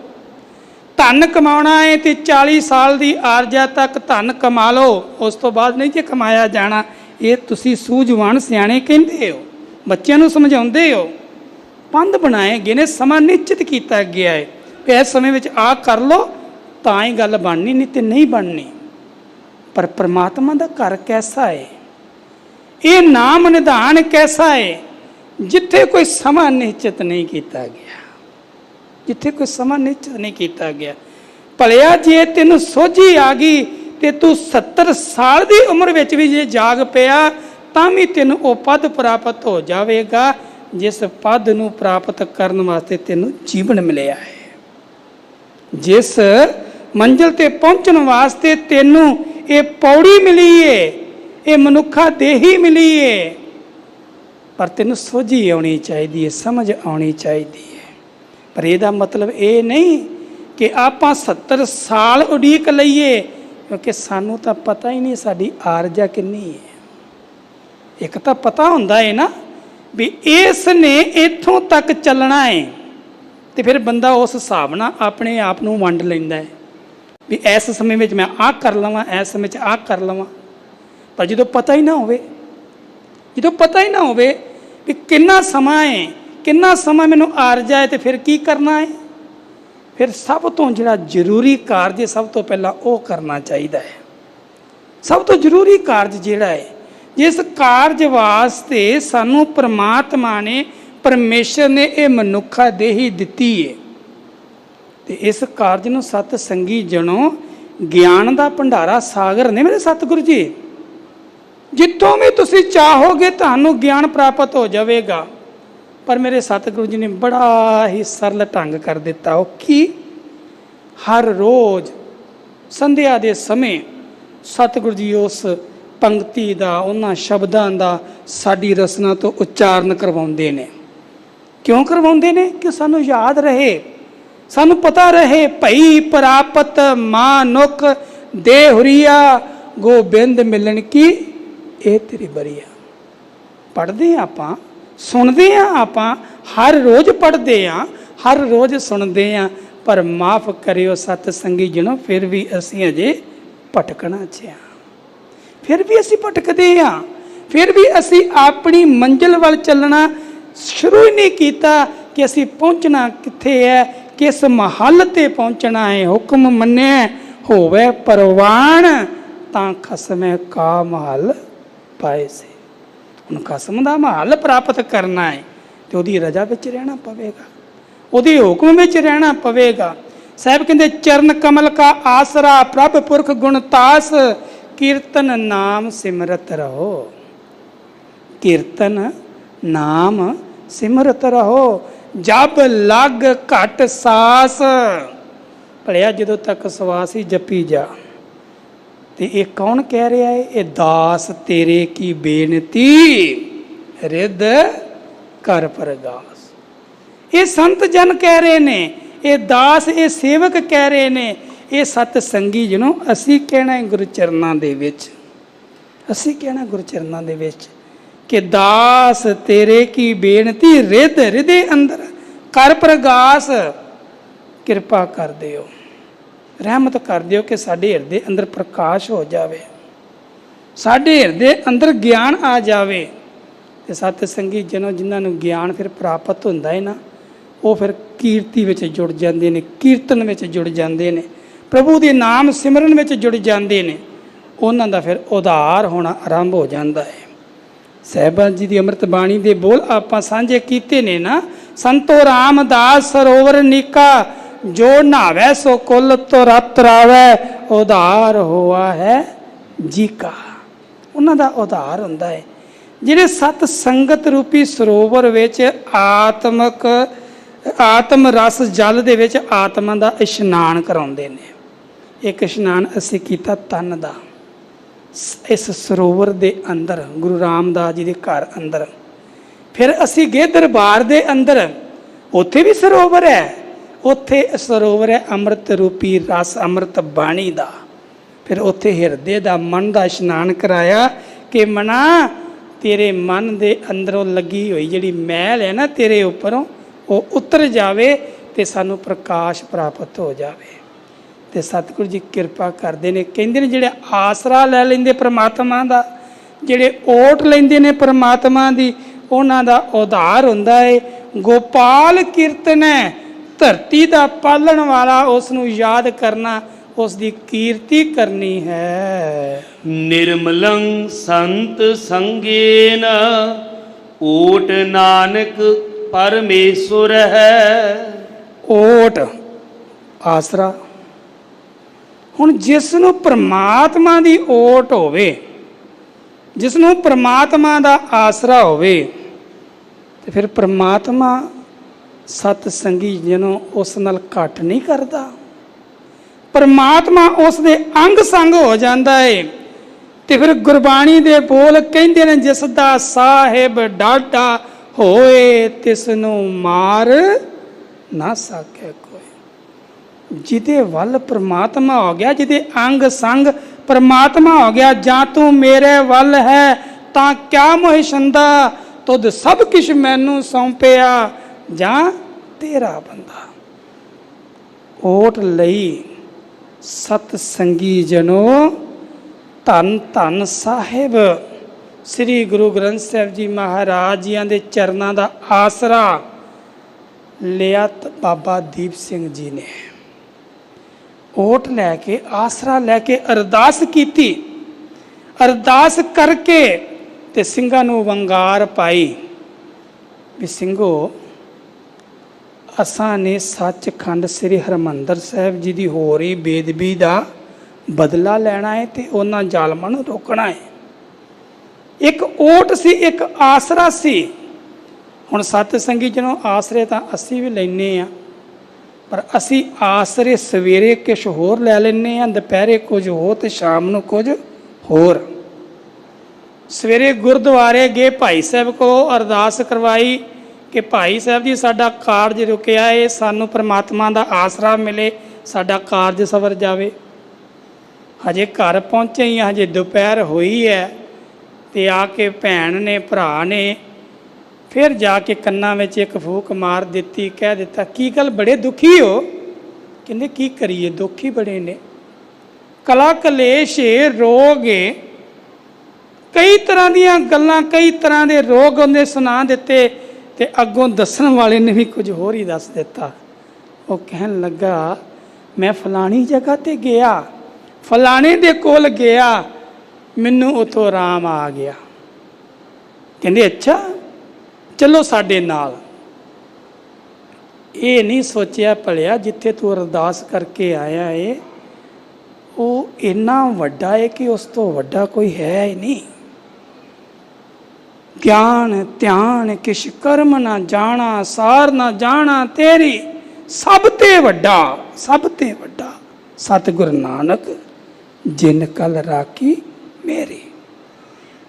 ਧਨ ਕਮਾਉਣਾ ਹੈ ਤੇ 40 ਸਾਲ ਦੀ ਆਰਜਾ ਤੱਕ ਧਨ ਕਮਾ ਲਓ। ਉਸ ਤੋਂ ਬਾਅਦ ਨਹੀਂ ਜੇ ਕਮਾਇਆ ਜਾਣਾ। ਇਹ ਤੁਸੀਂ ਸੂਝਵਾਨ ਸਿਆਣੇ ਕਹਿੰਦੇ ਹੋ, ਬੱਚਿਆਂ ਨੂੰ ਸਮਝਾਉਂਦੇ ਹੋ। ਪੰਧ ਬਣਾਏ ਗਏ ਨੇ, ਸਮਾਂ ਨਿਸ਼ਚਿਤ ਕੀਤਾ ਗਿਆ ਹੈ ਕਿ ਇਸ ਸਮੇਂ ਵਿੱਚ ਆਹ ਕਰ ਲਓ ਤਾਂ ਹੀ ਗੱਲ ਬਣਨੀ, ਨਹੀਂ ਤੇ ਨਹੀਂ ਬਣਨੀ। ਪਰ ਪਰਮਾਤਮਾ ਦਾ ਘਰ ਕੈਸਾ ਹੈ? ਇਹ ਨਾਮ ਨਿਧਾਨ ਕੈਸਾ ਹੈ? ਜਿੱਥੇ ਕੋਈ ਸਮਾਂ ਨਿਸ਼ਚਿਤ ਨਹੀਂ ਕੀਤਾ ਗਿਆ, ਜਿੱਥੇ ਕੋਈ ਸਮਾਂ ਨਿਸ਼ਚਿਤ ਨਹੀਂ ਕੀਤਾ ਗਿਆ। ਭਲਿਆ ਜੇ ਤੈਨੂੰ ਸੋਝੀ ਆ ਗਈ ਤੇ ਤੂੰ 70 ਸਾਲ ਦੀ ਉਮਰ ਵਿੱਚ ਵੀ ਜੇ ਜਾਗ ਪਿਆ ਤਾਂ ਵੀ ਤੈਨੂੰ ਉਹ ਪਦ ਪ੍ਰਾਪਤ ਹੋ ਜਾਵੇਗਾ ਜਿਸ ਪਦ ਨੂੰ ਪ੍ਰਾਪਤ ਕਰਨ ਵਾਸਤੇ ਤੈਨੂੰ ਜੀਵਨ ਮਿਲਿਆ ਹੈ। ਜਿਸ ਮੰਜ਼ਿਲ ਤੇ ਪਹੁੰਚਣ ਵਾਸਤੇ ਤੈਨੂੰ ਇਹ ਪੌੜੀ ਮਿਲੀ ਏ, ਇਹ ਮਨੁੱਖਾ ਦੇਹੀ ਮਿਲੀ ਏ, ਪਰ ਤੈਨੂੰ ਸੋਝੀ ਆਉਣੀ ਚਾਹੀਦੀ ਹੈ, ਸਮਝ ਆਉਣੀ ਚਾਹੀਦੀ ਹੈ। ਪਰ ਇਹਦਾ ਮਤਲਬ ਇਹ ਨਹੀਂ ਕਿ ਆਪਾਂ 70 ਸਾਲ ਉਡੀਕ ਲਈਏ, ਕਿਉਂਕਿ ਸਾਨੂੰ ਤਾਂ ਪਤਾ ਹੀ ਨਹੀਂ ਸਾਡੀ ਆਰਜਾ ਕਿੰਨੀ ਹੈ। ਇੱਕ ਤਾਂ ਪਤਾ ਹੁੰਦਾ ਹੈ ਨਾ ਵੀ ਇਸ ਨੇ ਇੱਥੋਂ ਤੱਕ ਚੱਲਣਾ ਹੈ, ਤੇ ਫਿਰ ਬੰਦਾ ਉਸ ਹਿਸਾਬ ਨਾਲ ਆਪਣੇ ਆਪ ਨੂੰ ਵੰਡ ਲੈਂਦਾ ਹੈ ਵੀ ਇਸ ਸਮੇਂ ਵਿੱਚ ਮੈਂ ਆਹ ਕਰ ਲਵਾਂ, ਇਸ ਸਮੇਂ 'ਚ ਆਹ ਕਰ ਲਵਾਂ। ਪਰ ਜਦੋਂ ਪਤਾ ਹੀ ਨਾ ਹੋਵੇ, ਜਦੋਂ ਪਤਾ ਹੀ ਨਾ ਹੋਵੇ ਵੀ ਕਿੰਨਾ ਸਮਾਂ ਹੈ, ਕਿੰਨਾ ਸਮਾਂ ਮੈਨੂੰ ਆਰਜਾ ਹੈ, ਤੇ ਫਿਰ ਕੀ ਕਰਨਾ ਹੈ? ਫਿਰ ਸਭ ਤੋਂ ਜਿਹੜਾ ਜ਼ਰੂਰੀ ਕਾਰਜ ਹੈ ਸਭ ਤੋਂ ਪਹਿਲਾਂ ਉਹ ਕਰਨਾ ਚਾਹੀਦਾ ਹੈ। ਸਭ ਤੋਂ ਜ਼ਰੂਰੀ ਕਾਰਜ ਜਿਹੜਾ ਹੈ, ਜਿਸ ਕਾਰਜ ਵਾਸਤੇ ਸਾਨੂੰ ਪਰਮਾਤਮਾ ਨੇ, ਪਰਮੇਸ਼ਰ ਨੇ ਇਹ ਮਨੁੱਖਾ ਦੇਹੀ ਦਿੱਤੀ ਹੈ, ਤੇ ਇਸ ਕਾਰਜ ਨੂੰ ਸਤ ਸੰਗੀ ਜਣੋ ਗਿਆਨ ਦਾ ਭੰਡਾਰਾ ਸਾਗਰ ਨੇ ਮੇਰੇ ਸਤਿਗੁਰੂ ਜੀ। ਜਿੱਥੋਂ ਵੀ ਤੁਸੀਂ ਚਾਹੋਗੇ ਤੁਹਾਨੂੰ ਗਿਆਨ ਪ੍ਰਾਪਤ ਹੋ ਜਾਵੇਗਾ। ਪਰ ਮੇਰੇ ਸਤਿਗੁਰੂ ਜੀ ਨੇ ਬੜਾ ਹੀ ਸਰਲ ਢੰਗ ਕਰ ਦਿੱਤਾ। ਉਹ ਕੀ? ਹਰ ਰੋਜ਼ ਸੰਧਿਆ ਦੇ ਸਮੇਂ ਸਤਿਗੁਰੂ ਜੀ ਉਸ ਪੰਕਤੀ ਦਾ, ਉਹਨਾਂ ਸ਼ਬਦਾਂ ਦਾ ਸਾਡੀ ਰਸਨਾ ਤੋਂ ਉਚਾਰਨ ਕਰਵਾਉਂਦੇ ਨੇ। ਕਿਉਂ ਕਰਵਾਉਂਦੇ ਨੇ? ਕਿ ਸਾਨੂੰ ਯਾਦ ਰਹੇ, ਸਾਨੂੰ ਪਤਾ ਰਹੇ ਭਈ ਪ੍ਰਾਪਤ ਮਾਨੁਖ ਦੇਹੁਰੀਆ ਗੋਬਿੰਦ ਮਿਲਣ ਕੀ ਇਹ ਤੇਰੀ ਬਰੀਆ। ਪੜ੍ਹਦੇ ਆਪਾਂ, ਸੁਣਦੇ ਹਾਂ, ਆਪਾਂ ਹਰ ਰੋਜ਼ ਪੜ੍ਹਦੇ ਹਾਂ, ਹਰ ਰੋਜ਼ ਸੁਣਦੇ ਹਾਂ, ਪਰ ਮਾਫ ਕਰਿਓ ਸਤ ਸੰਗੀ ਜਣੋ ਫਿਰ ਵੀ ਅਸੀਂ ਅਜੇ ਭਟਕਣਾ 'ਚ ਹਾਂ। ਫਿਰ ਵੀ ਅਸੀਂ ਭਟਕਦੇ ਹਾਂ, ਫਿਰ ਵੀ ਅਸੀਂ ਆਪਣੀ ਮੰਜ਼ਿਲ ਵੱਲ ਚੱਲਣਾ ਸ਼ੁਰੂ ਹੀ ਨਹੀਂ ਕੀਤਾ ਕਿ ਅਸੀਂ ਪਹੁੰਚਣਾ ਕਿੱਥੇ ਹੈ, ਕਿਸ ਮਹੱਲ ਤੇ ਪਹੁੰਚਣਾ ਹੈ। ਹੁਕਮ ਮੰਨਿਆ ਹੋਵੇ ਪਰਵਾਨ ਤਾਂ ਖਸਮੇ ਕਾ ਮਹੱਲ ਪਾਏ ਸੇ। ਹੁਣ ਖਸਮ ਦਾ ਮਹੱਲ ਪ੍ਰਾਪਤ ਕਰਨਾ ਹੈ ਤੇ ਉਹਦੀ ਰਜ਼ਾ ਵਿੱਚ ਰਹਿਣਾ ਪਵੇਗਾ, ਉਹਦੇ ਹੁਕਮ ਵਿੱਚ ਰਹਿਣਾ ਪਵੇਗਾ। ਸਾਹਿਬ ਕਹਿੰਦੇ ਚਰਨ ਕਮਲ ਕਾ ਆਸਰਾ ਪ੍ਰਭ ਪੁਰਖ ਗੁਣ ਤਾਸ ਕੀਰਤਨ ਨਾਮ ਸਿਮਰਤ ਰਹੋ। ਕੀਰਤਨ ਨਾਮ ਸਿਮਰਤ ਰਹੋ ਜਬ ਲੱਗ ਘਟ ਸਾਸ। ਭਲਿਆ ਜਦੋਂ ਤੱਕ ਸਵਾਸ ਹੀ ਜਪੀ ਜਾ। ਤੇ ਇਹ ਕੌਣ ਕਹਿ ਰਿਹਾ ਹੈ? ਇਹ ਦਾਸ ਤੇਰੇ ਕੀ ਬੇਨਤੀ ਰਿੱਧ ਕਰ ਪ੍ਰਗਾਸ। ਇਹ ਸੰਤ ਜਨ ਕਹਿ ਰਹੇ ਨੇ, ਇਹ ਦਾਸ, ਇਹ ਸੇਵਕ ਕਹਿ ਰਹੇ ਨੇ, ਇਹ ਸਤ ਸੰਗੀ ਜਿਹਨੂੰ ਅਸੀਂ ਕਹਿਣਾ ਗੁਰੂ ਚਰਨਾਂ ਦੇ ਵਿੱਚ, ਅਸੀਂ ਕਹਿਣਾ ਗੁਰੂ ਚਰਨਾਂ ਦੇ ਵਿੱਚ ਕਿ ਦਾਸ ਤੇਰੇ ਕੀ ਬੇਨਤੀ ਰਿੱਧ ਹਿਰਦੇ ਅੰਦਰ ਕਰ ਪ੍ਰਗਾਸ। ਕਿਰਪਾ ਕਰ ਦਿਓ, ਰਹਿਮਤ ਕਰ ਦਿਓ ਕਿ ਸਾਡੇ ਹਿਰਦੇ ਅੰਦਰ ਪ੍ਰਕਾਸ਼ ਹੋ ਜਾਵੇ, ਸਾਡੇ ਹਿਰਦੇ ਅੰਦਰ ਗਿਆਨ ਆ ਜਾਵੇ। ਤੇ ਸਤ ਸੰਗੀ ਜਨੋ ਜਿਨ੍ਹਾਂ ਨੂੰ ਗਿਆਨ ਫਿਰ ਪ੍ਰਾਪਤ ਹੁੰਦਾ ਹੈ ਨਾ, ਉਹ ਫਿਰ ਕੀਰਤੀ ਵਿੱਚ ਜੁੜ ਜਾਂਦੇ ਨੇ, ਕੀਰਤਨ ਵਿੱਚ ਜੁੜ ਜਾਂਦੇ ਨੇ, ਪ੍ਰਭੂ ਦੇ ਨਾਮ ਸਿਮਰਨ ਵਿੱਚ ਜੁੜ ਜਾਂਦੇ ਨੇ। ਉਹਨਾਂ ਦਾ ਫਿਰ ਉਧਾਰ ਹੋਣਾ ਆਰੰਭ ਹੋ ਜਾਂਦਾ ਹੈ। ਸਾਹਿਬਾਨ ਜੀ ਦੀ ਅੰਮ੍ਰਿਤ ਬਾਣੀ ਦੇ ਬੋਲ ਆਪਾਂ ਸਾਂਝੇ ਕੀਤੇ ਨੇ ਨਾ। ਸੰਤੋ ਰਾਮਦਾਸ ਸਰੋਵਰ ਨੀਕਾ ਜੋ ਨਹਾਵੈ ਸੋ ਕੁਲ ਤੁਰਤ ਰਾਵੈ ਉਧਾਰ ਹੋਆ ਹੈ ਜੀ ਕਾ। ਉਹਨਾਂ ਦਾ ਉਧਾਰ ਹੁੰਦਾ ਹੈ ਜਿਹੜੇ ਸਤ ਸੰਗਤ ਰੂਪੀ ਸਰੋਵਰ ਵਿੱਚ ਆਤਮ ਰਸ ਜਲ ਦੇ ਵਿੱਚ ਆਤਮਾ ਦਾ ਇਸ਼ਨਾਨ ਕਰਾਉਂਦੇ ਨੇ। ਇੱਕ ਇਸ਼ਨਾਨ ਅਸੀਂ ਕੀਤਾ ਤਨ ਦਾ ਇਸ ਸਰੋਵਰ ਦੇ ਅੰਦਰ, ਗੁਰੂ ਰਾਮਦਾਸ ਜੀ ਦੇ ਘਰ ਅੰਦਰ। ਫਿਰ ਅਸੀਂ ਗਏ ਦਰਬਾਰ ਦੇ ਅੰਦਰ, ਉੱਥੇ ਵੀ ਸਰੋਵਰ ਹੈ, ਉੱਥੇ ਸਰੋਵਰ ਹੈ ਅੰਮ੍ਰਿਤ ਰੂਪੀ ਰਸ ਅੰਮ੍ਰਿਤ ਬਾਣੀ ਦਾ। ਫਿਰ ਉੱਥੇ ਹਿਰਦੇ ਦਾ ਮਨ ਦਾ ਇਸ਼ਨਾਨ ਕਰਾਇਆ ਕਿ ਮਨਾ ਤੇਰੇ ਮਨ ਦੇ ਅੰਦਰੋਂ ਲੱਗੀ ਹੋਈ ਜਿਹੜੀ ਮੈਲ ਹੈ ਨਾ ਤੇਰੇ ਉੱਪਰੋਂ, ਉਹ ਉਤਰ ਜਾਵੇ ਤੇ ਸਾਨੂੰ ਪ੍ਰਕਾਸ਼ ਪ੍ਰਾਪਤ ਹੋ ਜਾਵੇ। ਤੇ ਸਤਿਗੁਰੂ ਜੀ ਕਿਰਪਾ ਕਰਦੇ ਨੇ, ਕਹਿੰਦੇ ਨੇ ਜਿਹੜੇ ਆਸਰਾ ਲੈ ਲੈਂਦੇ ਪ੍ਰਮਾਤਮਾ ਦਾ, ਜਿਹੜੇ ਓਟ ਲੈਂਦੇ ਨੇ ਪ੍ਰਮਾਤਮਾ ਦੀ, ਉਹਨਾਂ ਦਾ ਉਧਾਰ ਹੁੰਦਾ ਹੈ। ਗੋਪਾਲ ਕੀਰਤਨ ਹੈ, ਧਰਤੀ ਦਾ ਪਾਲਣ ਵਾਲਾ, ਉਸ ਨੂੰ ਯਾਦ ਕਰਨਾ, ਉਸ ਦੀ ਕੀਰਤੀ ਕਰਨੀ ਹੈ। ਨਿਰਮਲੰ ਸੰਤ ਸੰਗੇਨ ਓਟ ਨਾਨਕ ਪਰਮੇਸ਼ੁਰ ਹੈ। ਓਟ ਆਸਰਾ। ਹੁਣ ਜਿਸ ਨੂੰ ਪ੍ਰਮਾਤਮਾ ਦੀ ਓਟ ਹੋਵੇ, ਜਿਸ ਨੂੰ ਪ੍ਰਮਾਤਮਾ ਦਾ ਆਸਰਾ ਹੋਵੇ, ਤੇ ਫਿਰ ਪ੍ਰਮਾਤਮਾ ਸਤ ਸੰਗੀ ਜਿਹਨੂੰ ਉਸ ਨਾਲ ਘੱਟ ਨਹੀਂ ਕਰਦਾ। ਪ੍ਰਮਾਤਮਾ ਉਸ ਦੇ ਅੰਗ ਸੰਗ ਹੋ ਜਾਂਦਾ ਹੈ। ਤੇ ਫਿਰ ਗੁਰਬਾਣੀ ਦੇ ਬੋਲ ਕਹਿੰਦੇ ਨੇ, ਜਿਸ ਦਾ ਸਾਹਿਬ ਡਾਢਾ ਹੋਏ ਤਿਸ ਨੂੰ ਮਾਰ ਨਾ ਸਕੇ ਕੋਈ। ਜਿਹਦੇ ਵੱਲ ਪ੍ਰਮਾਤਮਾ ਹੋ ਗਿਆ, ਜਿਹਦੇ ਅੰਗ ਸੰਗ ਪ੍ਰਮਾਤਮਾ ਹੋ ਗਿਆ, ਜਾਂ ਤੂੰ ਮੇਰੇ ਵੱਲ ਹੈ ਤਾਂ ਕਿਆ ਮੋਹਿ ਛੰਦਾ, ਤੁਧ ਸਭ ਕੁਛ ਮੈਨੂੰ ਸੌਂਪਿਆ, ਜਾਂ ਤੇਰਾ ਬੰਦਾ। ਓਟ ਲਈ ਸਤ ਸੰਗੀ ਜਨੋ ਧੰਨ ਧੰਨ ਸਾਹਿਬ ਸ੍ਰੀ ਗੁਰੂ ਗ੍ਰੰਥ ਸਾਹਿਬ ਜੀ ਮਹਾਰਾਜ ਜੀਆਂ ਦੇ ਚਰਨਾਂ ਦਾ ਆਸਰਾ ਲਿਆ ਬਾਬਾ ਦੀਪ ਸਿੰਘ ਜੀ ਨੇ। ਓਟ ਲੈ ਕੇ, ਆਸਰਾ ਲੈ ਕੇ ਅਰਦਾਸ ਕੀਤੀ। ਅਰਦਾਸ ਕਰਕੇ ਤੇ ਸਿੰਘਾਂ ਨੂੰ ਵੰਗਾਰ ਪਾਈ ਵੀ ਸਿੰਘੋ, ਅਸਾਂ ਨੇ ਸੱਚਖੰਡ ਸ੍ਰੀ ਹਰਿਮੰਦਰ ਸਾਹਿਬ ਜੀ ਦੀ ਹੋ ਰਹੀ ਬੇਦਬੀ ਦਾ ਬਦਲਾ ਲੈਣਾ ਹੈ ਤੇ ਉਹਨਾਂ ਜ਼ਾਲਮਾਂ ਨੂੰ ਰੋਕਣਾ ਹੈ। ਇੱਕ ਓਟ ਸੀ, ਇੱਕ ਆਸਰਾ ਸੀ। ਹੁਣ ਸਤ ਸੰਗੀ ਜਿਹਨੂੰ ਆਸਰੇ ਤਾਂ ਅਸੀਂ ਵੀ ਲੈਂਦੇ ਹਾਂ, ਪਰ ਅਸੀਂ ਆਸਰੇ ਸਵੇਰੇ ਕੁਛ ਹੋਰ ਲੈ ਲੈਂਦੇ ਹਾਂ, ਦੁਪਹਿਰੇ ਕੁਝ ਹੋਰ ਤੇ ਸ਼ਾਮ ਨੂੰ ਕੁਝ ਹੋਰ। ਸਵੇਰੇ ਗੁਰਦੁਆਰੇ ਗਏ, ਭਾਈ ਸਾਹਿਬ ਕੋਲ ਅਰਦਾਸ ਕਰਵਾਈ ਕਿ ਭਾਈ ਸਾਹਿਬ ਜੀ ਸਾਡਾ ਕਾਰਜ ਰੁਕਿਆ ਏ, ਸਾਨੂੰ ਪ੍ਰਮਾਤਮਾ ਦਾ ਆਸਰਾ ਮਿਲੇ, ਸਾਡਾ ਕਾਰਜ ਸਵਰ ਜਾਵੇ। ਹਜੇ ਘਰ ਪਹੁੰਚੇ ਹੀ, ਹਜੇ ਦੁਪਹਿਰ ਹੋਈ ਹੈ। ਤੇ ਆ ਕੇ ਭੈਣ ਨੇ, ਭਰਾ ਨੇ ਫਿਰ ਜਾ ਕੇ ਕੰਨਾਂ ਵਿੱਚ ਇੱਕ ਫੂਕ ਮਾਰ ਦਿੱਤੀ, ਕਹਿ ਦਿੱਤਾ ਕੀ ਗੱਲ ਬੜੇ ਦੁਖੀ ਹੋ? ਕਹਿੰਦੇ ਕੀ ਕਰੀਏ, ਦੁਖੀ ਬੜੇ ਨੇ, ਕਲਾ ਕਲੇਸ਼ ਰੋਗ ਏ, ਕਈ ਤਰ੍ਹਾਂ ਦੀਆਂ ਗੱਲਾਂ, ਕਈ ਤਰ੍ਹਾਂ ਦੇ ਰੋਗ ਉਹਨੇ ਸੁਣਾ ਦਿੱਤੇ। ਤੇ ਅੱਗੋਂ ਦੱਸਣ ਵਾਲੇ ਨੇ ਵੀ ਕੁਝ ਹੋਰ ਹੀ ਦੱਸ ਦਿੱਤਾ। ਉਹ ਕਹਿਣ ਲੱਗਾ ਮੈਂ ਫਲਾਣੀ ਜਗ੍ਹਾ ਤੇ ਗਿਆ, ਫਲਾਣੇ ਦੇ ਕੋਲ ਗਿਆ, ਮੈਨੂੰ ਉੱਥੋਂ ਆਰਾਮ ਆ ਗਿਆ। ਕਹਿੰਦੇ ਅੱਛਾ ਚਲੋ ਸਾਡੇ ਨਾਲ। ਇਹ ਨਹੀਂ ਸੋਚਿਆ ਭਲਿਆ ਜਿੱਥੇ ਤੂੰ ਅਰਦਾਸ ਕਰਕੇ ਆਇਆ ਏ ਉਹ ਇੰਨਾ ਵੱਡਾ ਹੈ ਕਿ ਉਸ ਤੋਂ ਵੱਡਾ ਕੋਈ ਹੈ ਹੀ ਨਹੀਂ। ਗਿਆਨ ਧਿਆਨ ਕਿਛ ਕਰਮ ਨਾ ਜਾਣਾ, ਸਾਰ ਨਾ ਜਾਣਾ ਤੇਰੀ, ਸਭ ਤੇ ਵੱਡਾ, ਸਭ ਤੇ ਵੱਡਾ ਸਤਿਗੁਰ ਨਾਨਕ ਜਿਨ ਕਲ ਰਾਖੀ ਮੇਰੀ।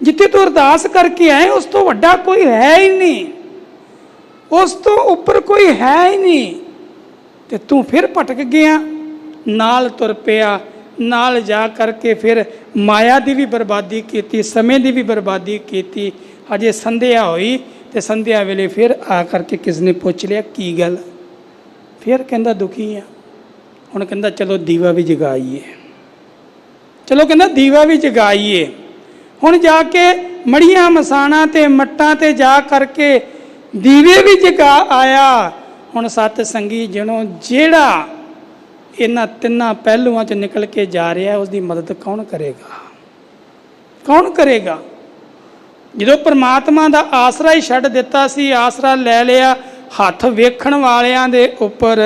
ਜਿੱਥੇ ਤੂੰ ਅਰਦਾਸ ਕਰਕੇ ਆਏ ਉਸ ਤੋਂ ਵੱਡਾ ਕੋਈ ਹੈ ਹੀ ਨਹੀਂ, ਉਸ ਤੋਂ ਉੱਪਰ ਕੋਈ ਹੈ ਹੀ ਨਹੀਂ। ਤੇ ਤੂੰ ਫਿਰ ਭਟਕ ਗਿਆ, ਨਾਲ ਤੁਰ ਪਿਆ, ਨਾਲ ਜਾ ਕਰਕੇ ਫਿਰ ਮਾਇਆ ਦੀ ਵੀ ਬਰਬਾਦੀ ਕੀਤੀ, ਸਮੇਂ ਦੀ ਵੀ ਬਰਬਾਦੀ ਕੀਤੀ। ਅਜੇ ਸੰਧਿਆ ਹੋਈ ਤੇ ਸੰਧਿਆ ਵੇਲੇ ਫਿਰ ਆ ਕਰਕੇ ਕਿਸ ਨੇ ਪੁੱਛ ਲਿਆ ਕੀ ਗੱਲ, ਫਿਰ ਕਹਿੰਦਾ ਦੁਖੀ ਆ। ਹੁਣ ਕਹਿੰਦਾ ਚਲੋ ਦੀਵਾ ਵੀ ਜਗਾਈਏ, ਚਲੋ ਕਹਿੰਦਾ ਦੀਵਾ ਵੀ ਜਗਾਈਏ। ਹੁਣ ਜਾ ਕੇ ਮੜੀਆਂ ਮਸਾਣਾ ਤੇ ਮੱਟਾਂ ਤੇ ਜਾ ਕਰਕੇ ਦੀਵੇ ਵੀ ਜਗਾ ਆਇਆ। ਹੁਣ ਸਤ ਸੰਗੀ ਜਣੋ ਜਿਹੜਾ ਇਹਨਾਂ ਤਿੰਨਾਂ ਪਹਿਲੂਆਂ 'ਚ ਨਿਕਲ ਕੇ ਜਾ ਰਿਹਾ, ਉਸ ਦੀ ਮਦਦ ਕੌਣ ਕਰੇਗਾ, ਕੌਣ ਕਰੇਗਾ? ਜਦੋਂ ਪਰਮਾਤਮਾ ਦਾ ਆਸਰਾ ਹੀ ਛੱਡ ਦਿੱਤਾ ਸੀ, ਆਸਰਾ ਲੈ ਲਿਆ ਹੱਥ ਵੇਖਣ ਵਾਲਿਆਂ ਦੇ ਉੱਪਰ,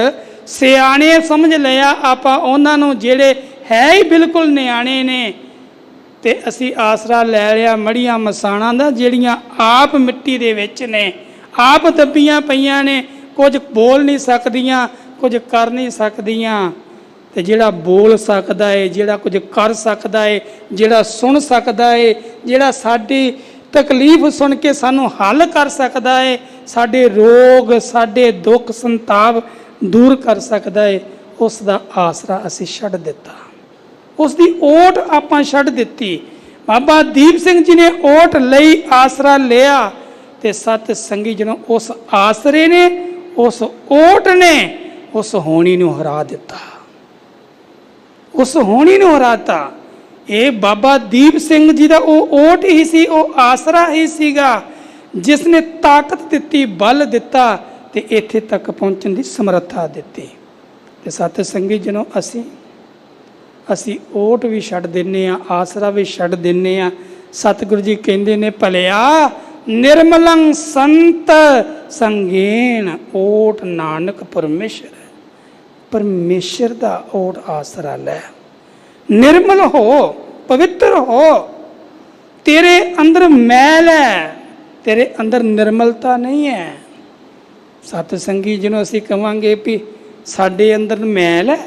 ਸਿਆਣੇ ਸਮਝ ਲਿਆ ਆਪਾਂ ਉਹਨਾਂ ਨੂੰ ਜਿਹੜੇ ਹੈ ਹੀ ਬਿਲਕੁਲ ਨਿਆਣੇ ਨੇ, ਤੇ ਅਸੀਂ ਆਸਰਾ ਲੈ ਲਿਆ ਮੜੀਆਂ ਮਸਾਣਾ ਦਾ ਜਿਹੜੀਆਂ ਆਪ ਮਿੱਟੀ ਦੇ ਵਿੱਚ ਨੇ, ਆਪ ਦੱਬੀਆਂ ਪਈਆਂ ਨੇ, ਕੁਝ ਬੋਲ ਨਹੀਂ ਸਕਦੀਆਂ, ਕੁਝ ਕਰ ਨਹੀਂ ਸਕਦੀਆਂ। ਤੇ ਜਿਹੜਾ ਬੋਲ ਸਕਦਾ ਏ, ਜਿਹੜਾ ਕੁਝ ਕਰ ਸਕਦਾ ਏ, ਜਿਹੜਾ ਸੁਣ ਸਕਦਾ ਏ, ਜਿਹੜਾ ਸਾਡੀ ਤਕਲੀਫ ਸੁਣ ਕੇ ਸਾਨੂੰ ਹੱਲ ਕਰ ਸਕਦਾ ਏ, ਸਾਡੇ ਰੋਗ ਸਾਡੇ ਦੁੱਖ ਸੰਤਾਪ ਦੂਰ ਕਰ ਸਕਦਾ ਏ, ਉਸ ਦਾ ਆਸਰਾ ਅਸੀਂ ਛੱਡ ਦਿੱਤਾ, ਉਸ ਦੀ ਓਟ ਆਪਾਂ ਛੱਡ ਦਿੱਤੀ। ਬਾਬਾ ਦੀਪ ਸਿੰਘ ਜੀ ਨੇ ਓਟ ਲਈ, ਆਸਰਾ ਲਿਆ, ਤੇ ਸਤ ਸੰਗੀ ਜਦੋਂ ਉਸ ਆਸਰੇ ਨੇ, ਉਸ ਓਟ ਨੇ ਉਸ ਹੋਣੀ ਨੂੰ ਹਰਾ ਦਿੱਤਾ, ਉਸ ਹੋਣੀ ਨੂੰ ਹਰਾਤਾ। ਇਹ ਬਾਬਾ ਦੀਪ ਸਿੰਘ ਜੀ ਦਾ ਉਹ ਓਟ ਹੀ ਸੀ, ਉਹ ਆਸਰਾ ਹੀ ਸੀਗਾ ਜਿਸ ਨੇ ਤਾਕਤ ਦਿੱਤੀ, ਬਲ ਦਿੱਤਾ ਤੇ ਇੱਥੇ ਤੱਕ ਪਹੁੰਚਣ ਦੀ ਸਮਰੱਥਾ ਦਿੱਤੀ। ਤੇ ਸਤ ਸੰਗੀ ਜਨੋ ਅਸੀਂ ਓਟ ਵੀ ਛੱਡ ਦਿੰਨੇ ਆ, ਆਸਰਾ ਵੀ ਛੱਡ ਦਿੰਨੇ ਆ। ਸਤਿਗੁਰੂ ਜੀ ਕਹਿੰਦੇ ਨੇ ਭਲਿਆ ਨਿਰਮਲੰ ਸੰਤ ਸੰਗੇਨ ਓਟ ਨਾਨਕ ਪਰਮੇਸ਼ਰ, ਪਰਮੇਸ਼ਰ ਦਾ ਓਟ ਆਸਰਾ ਲੈ, ਨਿਰਮਲ ਹੋ, ਪਵਿੱਤਰ ਹੋ। ਤੇਰੇ ਅੰਦਰ ਮੈਲ ਹੈ, ਤੇਰੇ ਅੰਦਰ ਨਿਰਮਲਤਾ ਨਹੀਂ ਹੈ। ਸਤ ਸੰਗੀ ਜਿਹਨੂੰ ਅਸੀਂ ਕਵਾਂਗੇ ਵੀ ਸਾਡੇ ਅੰਦਰ ਮੈਲ ਹੈ,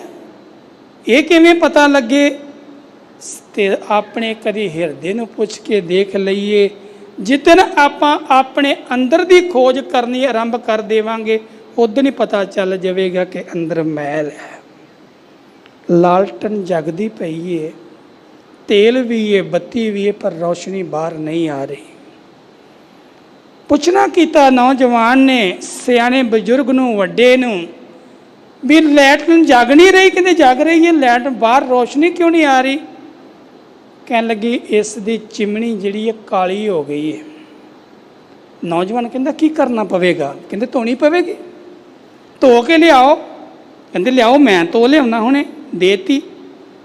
ਇਹ ਕਿਵੇਂ ਪਤਾ ਲੱਗੇ? ਤੇ ਆਪਣੇ ਕਦੀ ਹਿਰਦੇ ਨੂੰ ਪੁੱਛ ਕੇ ਦੇਖ ਲਈਏ। ਜਿੱਦਣ ਆਪਾਂ ਆਪਣੇ ਅੰਦਰ ਦੀ ਖੋਜ ਕਰਨੀ ਆਰੰਭ ਕਰ ਦੇਵਾਂਗੇ, ਉਦੋਂ ਹੀ ਪਤਾ ਚੱਲ ਜਾਵੇਗਾ ਕਿ ਅੰਦਰ ਮੈਲ ਹੈ। ਲਾਲਟਨ ਜਗਦੀ ਪਈ ਏ, ਤੇਲ ਵੀ ਏ, ਬੱਤੀ ਵੀ ਏ, ਪਰ ਰੌਸ਼ਨੀ ਬਾਹਰ ਨਹੀਂ ਆ ਰਹੀ। ਪੁੱਛਣਾ ਕੀਤਾ ਨੌਜਵਾਨ ਨੇ ਸਿਆਣੇ ਬਜ਼ੁਰਗ ਨੂੰ, ਵੱਡੇ ਨੂੰ, ਵੀ ਲਾਈਟ ਜਗ ਨਹੀਂ ਰਹੀ? ਕਹਿੰਦੇ ਜਗ ਰਹੀ ਹੈ ਲਾਈਟ, ਬਾਹਰ ਰੌਸ਼ਨੀ ਕਿਉਂ ਨਹੀਂ ਆ ਰਹੀ? ਕਹਿਣ ਲੱਗੀ ਇਸ ਦੀ ਚਿਮਣੀ ਜਿਹੜੀ ਹੈ ਕਾਲੀ ਹੋ ਗਈ ਹੈ। ਨੌਜਵਾਨ ਕਹਿੰਦਾ ਕੀ ਕਰਨਾ ਪਵੇਗਾ? ਕਹਿੰਦੇ ਧੋਣੀ ਪਵੇਗੀ, ਧੋ ਕੇ ਲਿਆਓ। ਕਹਿੰਦੇ ਲਿਆਓ, ਮੈਂ ਧੋ ਲਿਆਉਣਾ ਹੁਣੇ, ਦੇਤੀ।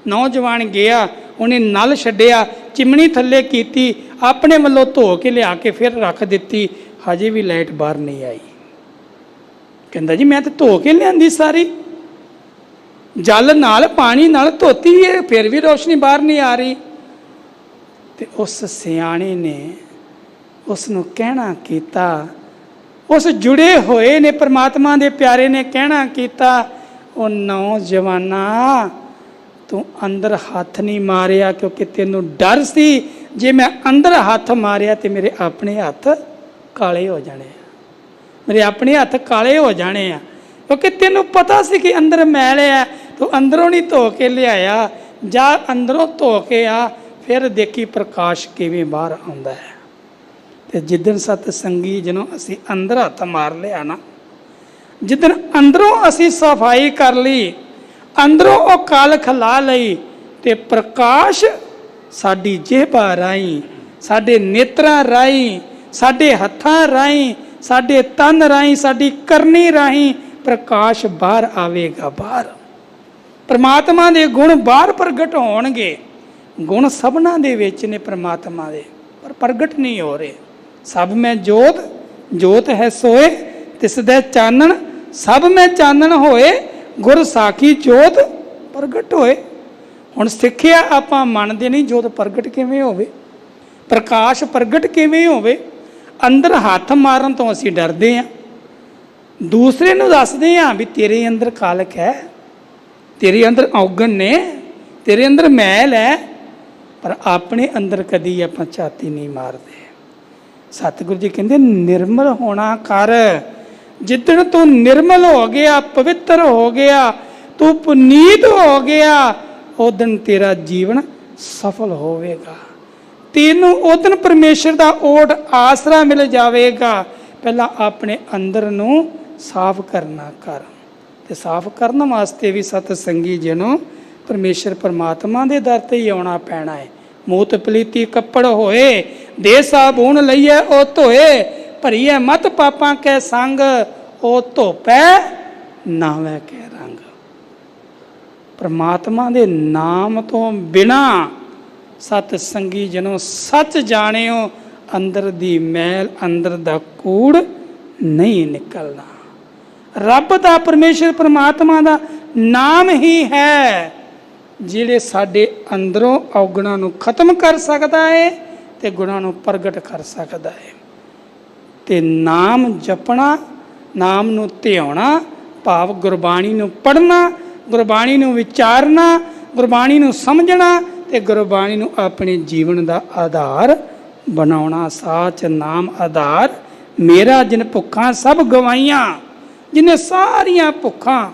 ਨੌਜਵਾਨ ਗਿਆ, ਉਹਨੇ ਨਲ ਛੱਡਿਆ, ਚਿਮਣੀ ਥੱਲੇ ਕੀਤੀ, ਆਪਣੇ ਵੱਲੋਂ ਧੋ ਕੇ ਲਿਆ ਕੇ ਫਿਰ ਰੱਖ ਦਿੱਤੀ, ਹਜੇ ਵੀ ਲਾਈਟ ਬਾਹਰ ਨਹੀਂ ਆਈ। ਕਹਿੰਦਾ ਜੀ ਮੈਂ ਤਾਂ ਧੋ ਕੇ ਲਿਆਂਦੀ ਸਾਰੀ, ਜਲ ਨਾਲ ਪਾਣੀ ਨਾਲ ਧੋਤੀ ਹੈ, ਫਿਰ ਵੀ ਰੋਸ਼ਨੀ ਬਾਹਰ ਨਹੀਂ ਆ ਰਹੀ। ਤੇ ਉਸ ਸਿਆਣੇ ਨੇ ਉਸ ਨੂੰ ਕਹਿਣਾ ਕੀਤਾ, ਉਸ ਜੁੜੇ ਹੋਏ ਨੇ ਪਰਮਾਤਮਾ ਦੇ ਪਿਆਰੇ ਨੇ ਕਹਿਣਾ ਕੀਤਾ, ਉਹ ਨੌਜਵਾਨਾ ਤੂੰ ਅੰਦਰ ਹੱਥ ਨਹੀਂ ਮਾਰਿਆ ਕਿਉਂਕਿ ਤੈਨੂੰ ਡਰ ਸੀ ਜੇ ਮੈਂ ਅੰਦਰ ਹੱਥ ਮਾਰਿਆ ਤੇ ਮੇਰੇ ਆਪਣੇ ਹੱਥ ਕਾਲੇ ਹੋ ਜਾਣੇ ਆ, ਮੇਰੇ ਆਪਣੇ ਹੱਥ ਕਾਲੇ ਹੋ ਜਾਣੇ ਆ। ਕਿਉਂਕਿ ਤੈਨੂੰ ਪਤਾ ਸੀ ਕਿ ਅੰਦਰ ਮੈਲ ਹੈ, ਤੂੰ ਅੰਦਰੋਂ ਨਹੀਂ ਧੋ ਕੇ ਲਿਆਇਆ। ਜਾਂ ਅੰਦਰੋਂ ਧੋ ਕੇ ਆ, ਫਿਰ ਦੇਖੀ ਪ੍ਰਕਾਸ਼ ਕਿਵੇਂ ਬਾਹਰ ਆਉਂਦਾ ਹੈ। ਤੇ ਜਿੱਦਣ ਸਤ ਸੰਗੀ ਜਦੋਂ ਅਸੀਂ ਅੰਦਰ ਹੱਥ ਮਾਰ ਲਿਆ ਨਾ, ਜਿੱਦਣ ਅੰਦਰੋਂ ਅਸੀਂ ਸਫਾਈ ਕਰ ਲਈ, ਅੰਦਰੋਂ ਉਹ ਕਾਲ ਖਲਾ ਲਈ, ਤੇ ਪ੍ਰਕਾਸ਼ ਸਾਡੀ ਜੇਬਾਂ ਰਾਹੀਂ, ਸਾਡੇ ਨੇਤਰਾਂ ਰਾਹੀਂ, ਸਾਡੇ ਹੱਥਾਂ ਰਾਹੀਂ, ਸਾਡੇ ਤਨ ਰਾਹੀਂ, ਸਾਡੀ ਕਰਨੀ ਰਾਹੀਂ ਪ੍ਰਕਾਸ਼ ਬਾਹਰ ਆਵੇਗਾ। ਬਾਹਰ ਪਰਮਾਤਮਾ ਦੇ ਗੁਣ ਬਾਹਰ ਪ੍ਰਗਟ ਹੋਣਗੇ। ਗੁਣ ਸਭਨਾਂ ਦੇ ਵਿੱਚ ਨੇ ਪਰਮਾਤਮਾ ਦੇ, ਪਰ ਪ੍ਰਗਟ ਨਹੀਂ ਹੋ ਰਹੇ। ਸਭ ਮੈਂ ਜੋਤ, ਜੋਤ ਹੈ ਸੋਏ ਤਿਸ ਦੇ ਚਾਨਣ, ਸਭ ਮੈਂ ਚਾਨਣ ਹੋਏ, ਗੁਰ ਸਾਖੀ ਜੋਤ ਪ੍ਰਗਟ ਹੋਏ। ਹੁਣ ਸਿੱਖਿਆ ਆਪਾਂ ਮੰਨਦੇ ਨਹੀਂ, ਜੋਤ ਪ੍ਰਗਟ ਕਿਵੇਂ ਹੋਵੇ, ਪ੍ਰਕਾਸ਼ ਪ੍ਰਗਟ ਕਿਵੇਂ ਹੋਵੇ? ਅੰਦਰ ਹੱਥ ਮਾਰਨ ਤੋਂ ਅਸੀਂ ਡਰਦੇ ਹਾਂ, ਦੂਸਰੇ ਨੂੰ ਦੱਸਦੇ ਹਾਂ ਵੀ ਤੇਰੇ ਅੰਦਰ ਕਾਲਕ ਹੈ, ਤੇਰੇ ਅੰਦਰ ਔਗਣ ਨੇ, ਤੇਰੇ ਅੰਦਰ ਮੈਲ ਹੈ, ਪਰ ਆਪਣੇ ਅੰਦਰ ਕਦੀ ਆਪਾਂ ਛਾਤੀ ਨਹੀਂ ਮਾਰਦੇ। ਸਤਿਗੁਰੂ ਜੀ ਕਹਿੰਦੇ ਨਿਰਮਲ ਹੋਣਾ ਕਰ। ਜਿੱਦਣ ਤੂੰ ਨਿਰਮਲ ਹੋ ਗਿਆ, ਪਵਿੱਤਰ ਹੋ ਗਿਆ, ਤੂੰ ਪੁਨੀਤ ਹੋ ਗਿਆ, ਉਦਣ ਤੇਰਾ ਜੀਵਨ ਸਫਲ ਹੋਵੇਗਾ। ਤੈਨੂੰ ਉਦਣ ਪਰਮੇਸ਼ਰ ਦਾ ਓਟ ਆਸਰਾ ਮਿਲ ਜਾਵੇਗਾ। ਪਹਿਲਾਂ ਆਪਣੇ ਅੰਦਰ ਨੂੰ ਸਾਫ਼ ਕਰਨਾ ਕਰ, ਤੇ ਸਾਫ਼ ਕਰਨ ਵਾਸਤੇ ਵੀ ਸਤ ਸੰਗੀ ਜਨੋ ਪਰਮੇਸ਼ਰ ਪਰਮਾਤਮਾ ਦੇ ਦਰ ਤੇ ਹੀ ਆਉਣਾ ਪੈਣਾ ਹੈ। ਮੂਤ ਪਲੀਤੀ ਕੱਪੜ ਹੋਏ, ਦੇ ਸਾਬੂਨ ਲਈਏ ਉਹ ਧੋਏ, ਭਰੀਏ ਮਤ ਪਾਪਾਂ ਕੈ ਸੰਗ, ਉਹ ਧੋਪੈ ਨਾਵੇਂ ਕੈ ਰੰਗ। ਪਰਮਾਤਮਾ ਦੇ ਨਾਮ ਤੋਂ ਬਿਨਾ ਸਤ ਸੰਗੀ ਜਨੋ ਸੱਚ ਜਾਣਿਓ, ਅੰਦਰ ਦੀ ਮੈਲ ਅੰਦਰ ਦਾ ਕੂੜ ਨਹੀਂ ਨਿਕਲਣਾ। ਰੱਬ ਦਾ ਪਰਮੇਸ਼ਰ ਪਰਮਾਤਮਾ ਦਾ ਨਾਮ ਹੀ ਹੈ ਜਿਹੜੇ ਸਾਡੇ ਅੰਦਰੋਂ ਔਗਣਾਂ ਨੂੰ ਖਤਮ ਕਰ ਸਕਦਾ ਹੈ ਤੇ ਗੁਣਾਂ ਨੂੰ ਪ੍ਰਗਟ ਕਰ ਸਕਦਾ ਹੈ। ਤੇ ਨਾਮ ਜਪਣਾ, ਨਾਮ ਨੂੰ ਧਿਆਉਣਾ, ਭਾਵ ਗੁਰਬਾਣੀ ਨੂੰ ਪੜ੍ਹਨਾ, ਗੁਰਬਾਣੀ ਨੂੰ ਵਿਚਾਰਨਾ, ਗੁਰਬਾਣੀ ਨੂੰ ਸਮਝਣਾ ਤੇ ਗੁਰਬਾਣੀ ਨੂੰ ਆਪਣੇ ਜੀਵਨ ਦਾ ਆਧਾਰ ਬਣਾਉਣਾ। ਸਾਚ ਨਾਮ ਆਧਾਰ ਮੇਰਾ, ਜਿਨ ਭੁੱਖਾਂ ਸਭ ਗਵਾਈਆਂ, ਜਿਹਨੇ ਸਾਰੀਆਂ ਭੁੱਖਾਂ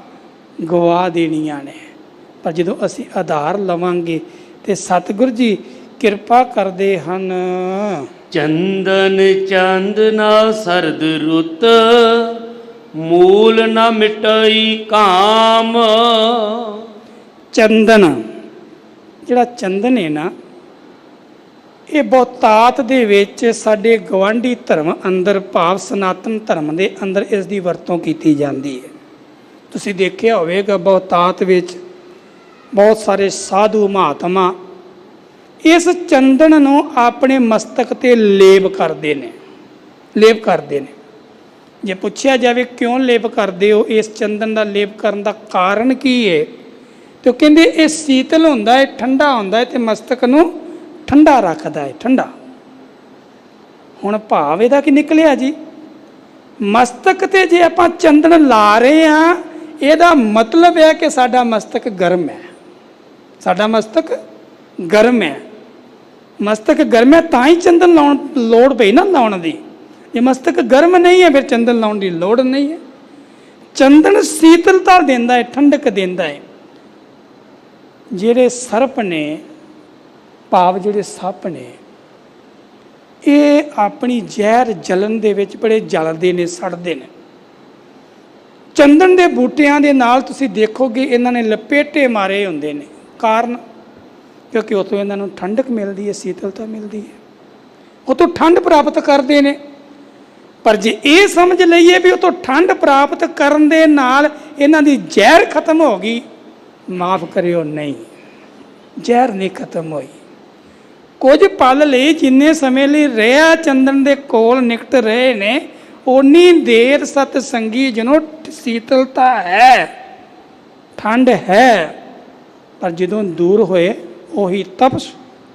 ਗਵਾ ਦੇਣੀਆਂ ਨੇ। ਪਰ ਜਦੋਂ ਅਸੀਂ ਆਧਾਰ ਲਵਾਂਗੇ ਤੇ ਸਤਿਗੁਰੂ ਜੀ ਕਿਰਪਾ ਕਰਦੇ ਹਨ। ਚੰਦਨ ਚੰਦ ਨਾ ਸਰਦ ਰੁੱਤ, ਮੂਲ ਨਾ ਮਿਟਈ ਕਾਮ। ਚੰਦਨ, ਜਿਹੜਾ ਚੰਦਨ ਹੈ ਨਾ, ਇਹ ਬਹੁਤਾਤ ਦੇ ਵਿੱਚ ਸਾਡੇ ਗਵਾਂਢੀ ਧਰਮ ਅੰਦਰ, ਭਾਵ ਸਨਾਤਨ ਧਰਮ ਦੇ ਅੰਦਰ ਇਸ ਦੀ ਵਰਤੋਂ ਕੀਤੀ ਜਾਂਦੀ ਹੈ। ਤੁਸੀਂ ਦੇਖਿਆ ਹੋਵੇਗਾ ਬਹੁਤਾਤ ਵਿੱਚ ਬਹੁਤ ਸਾਰੇ ਸਾਧੂ ਮਹਾਤਮਾ ਇਸ ਚੰਦਨ ਨੂੰ ਆਪਣੇ ਮਸਤਕ ਤੇ ਲੇਪ ਕਰਦੇ ਨੇ। ਜੇ ਪੁੱਛਿਆ ਜਾਵੇ ਕਿਉਂ ਲੇਪ ਕਰਦੇ ਹੋ, ਇਸ ਚੰਦਨ ਦਾ ਲੇਪ ਕਰਨ ਦਾ ਕਾਰਨ ਕੀ ਹੈ, ਤੇ ਉਹ ਕਹਿੰਦੇ ਇਹ ਸੀਤਲ ਹੁੰਦਾ ਹੈ, ਠੰਡਾ ਹੁੰਦਾ ਹੈ ਤੇ ਮਸਤਕ ਨੂੰ ਠੰਡਾ ਰੱਖਦਾ ਹੈ। ਠੰਡਾ, ਹੁਣ ਭਾਵ ਇਹਦਾ ਕੀ ਨਿਕਲਿਆ ਜੀ? ਮਸਤਕ ਤੇ ਜੇ ਆਪਾਂ ਚੰਦਨ ਲਾ ਰਹੇ ਹਾਂ, ਇਹਦਾ ਮਤਲਬ ਹੈ ਕਿ ਸਾਡਾ ਮਸਤਕ ਗਰਮ ਹੈ। ਸਾਡਾ ਮਸਤਕ ਗਰਮ ਹੈ। ਮਸਤਕ ਗਰਮ ਹੈ ਤਾਂ ਹੀ ਚੰਦਨ ਲਾਉਣ ਲੋੜ ਪਈ ਨਾ ਲਾਉਣ ਦੀ। ਜੇ ਮਸਤਕ ਗਰਮ ਨਹੀਂ ਹੈ ਫਿਰ ਚੰਦਨ ਲਾਉਣ ਦੀ ਲੋੜ ਨਹੀਂ ਹੈ। ਚੰਦਨ ਸੀਤਲਤਾ ਦਿੰਦਾ ਹੈ, ਠੰਡਕ ਦਿੰਦਾ ਹੈ। ਜਿਹੜੇ ਸਰਪ ਨੇ, ਭਾਵ ਜਿਹੜੇ ਸੱਪ ਨੇ, ਇਹ ਆਪਣੀ ਜ਼ਹਿਰ ਜਲਨ ਦੇ ਵਿੱਚ ਬੜੇ ਜਲਦੇ ਨੇ, ਸੜਦੇ ਨੇ। ਚੰਦਨ ਦੇ ਬੂਟਿਆਂ ਦੇ ਨਾਲ ਤੁਸੀਂ ਦੇਖੋਗੇ ਇਹਨਾਂ ਨੇ ਲਪੇਟੇ ਮਾਰੇ ਹੁੰਦੇ ਨੇ। ਕਾਰਨ ਕਿਉਂਕਿ ਉਤੋਂ ਇਹਨਾਂ ਨੂੰ ਠੰਡਕ ਮਿਲਦੀ ਹੈ, ਸੀਤਲਤਾ ਮਿਲਦੀ ਹੈ, ਉਤੋਂ ਠੰਡ ਪ੍ਰਾਪਤ ਕਰਦੇ ਨੇ। ਪਰ ਜੇ ਇਹ ਸਮਝ ਲਈਏ ਵੀ ਉਤੋਂ ਠੰਡ ਪ੍ਰਾਪਤ ਕਰਨ ਦੇ ਨਾਲ ਇਹਨਾਂ ਦੀ ਜ਼ਹਿਰ ਖਤਮ ਹੋ ਗਈ, ਮਾਫ ਕਰਿਓ, ਨਹੀਂ, ਜ਼ਹਿਰ ਨਹੀਂ ਖਤਮ ਹੋਈ। ਕੁਝ ਪਲ ਲਈ, ਜਿੰਨੇ ਸਮੇਂ ਲਈ ਰਿਹਾ ਚੰਦਨ ਦੇ ਕੋਲ ਨਿਕਟ ਰਹੇ ਨੇ, ਓਨੀ ਦੇਰ ਸਤ ਸੰਗੀ ਜਨੋ ਸੀਤਲਤਾ ਹੈ, ਠੰਡ ਹੈ। ਪਰ ਜਦੋਂ ਦੂਰ ਹੋਏ ਉਹੀ ਤਪਸ਼,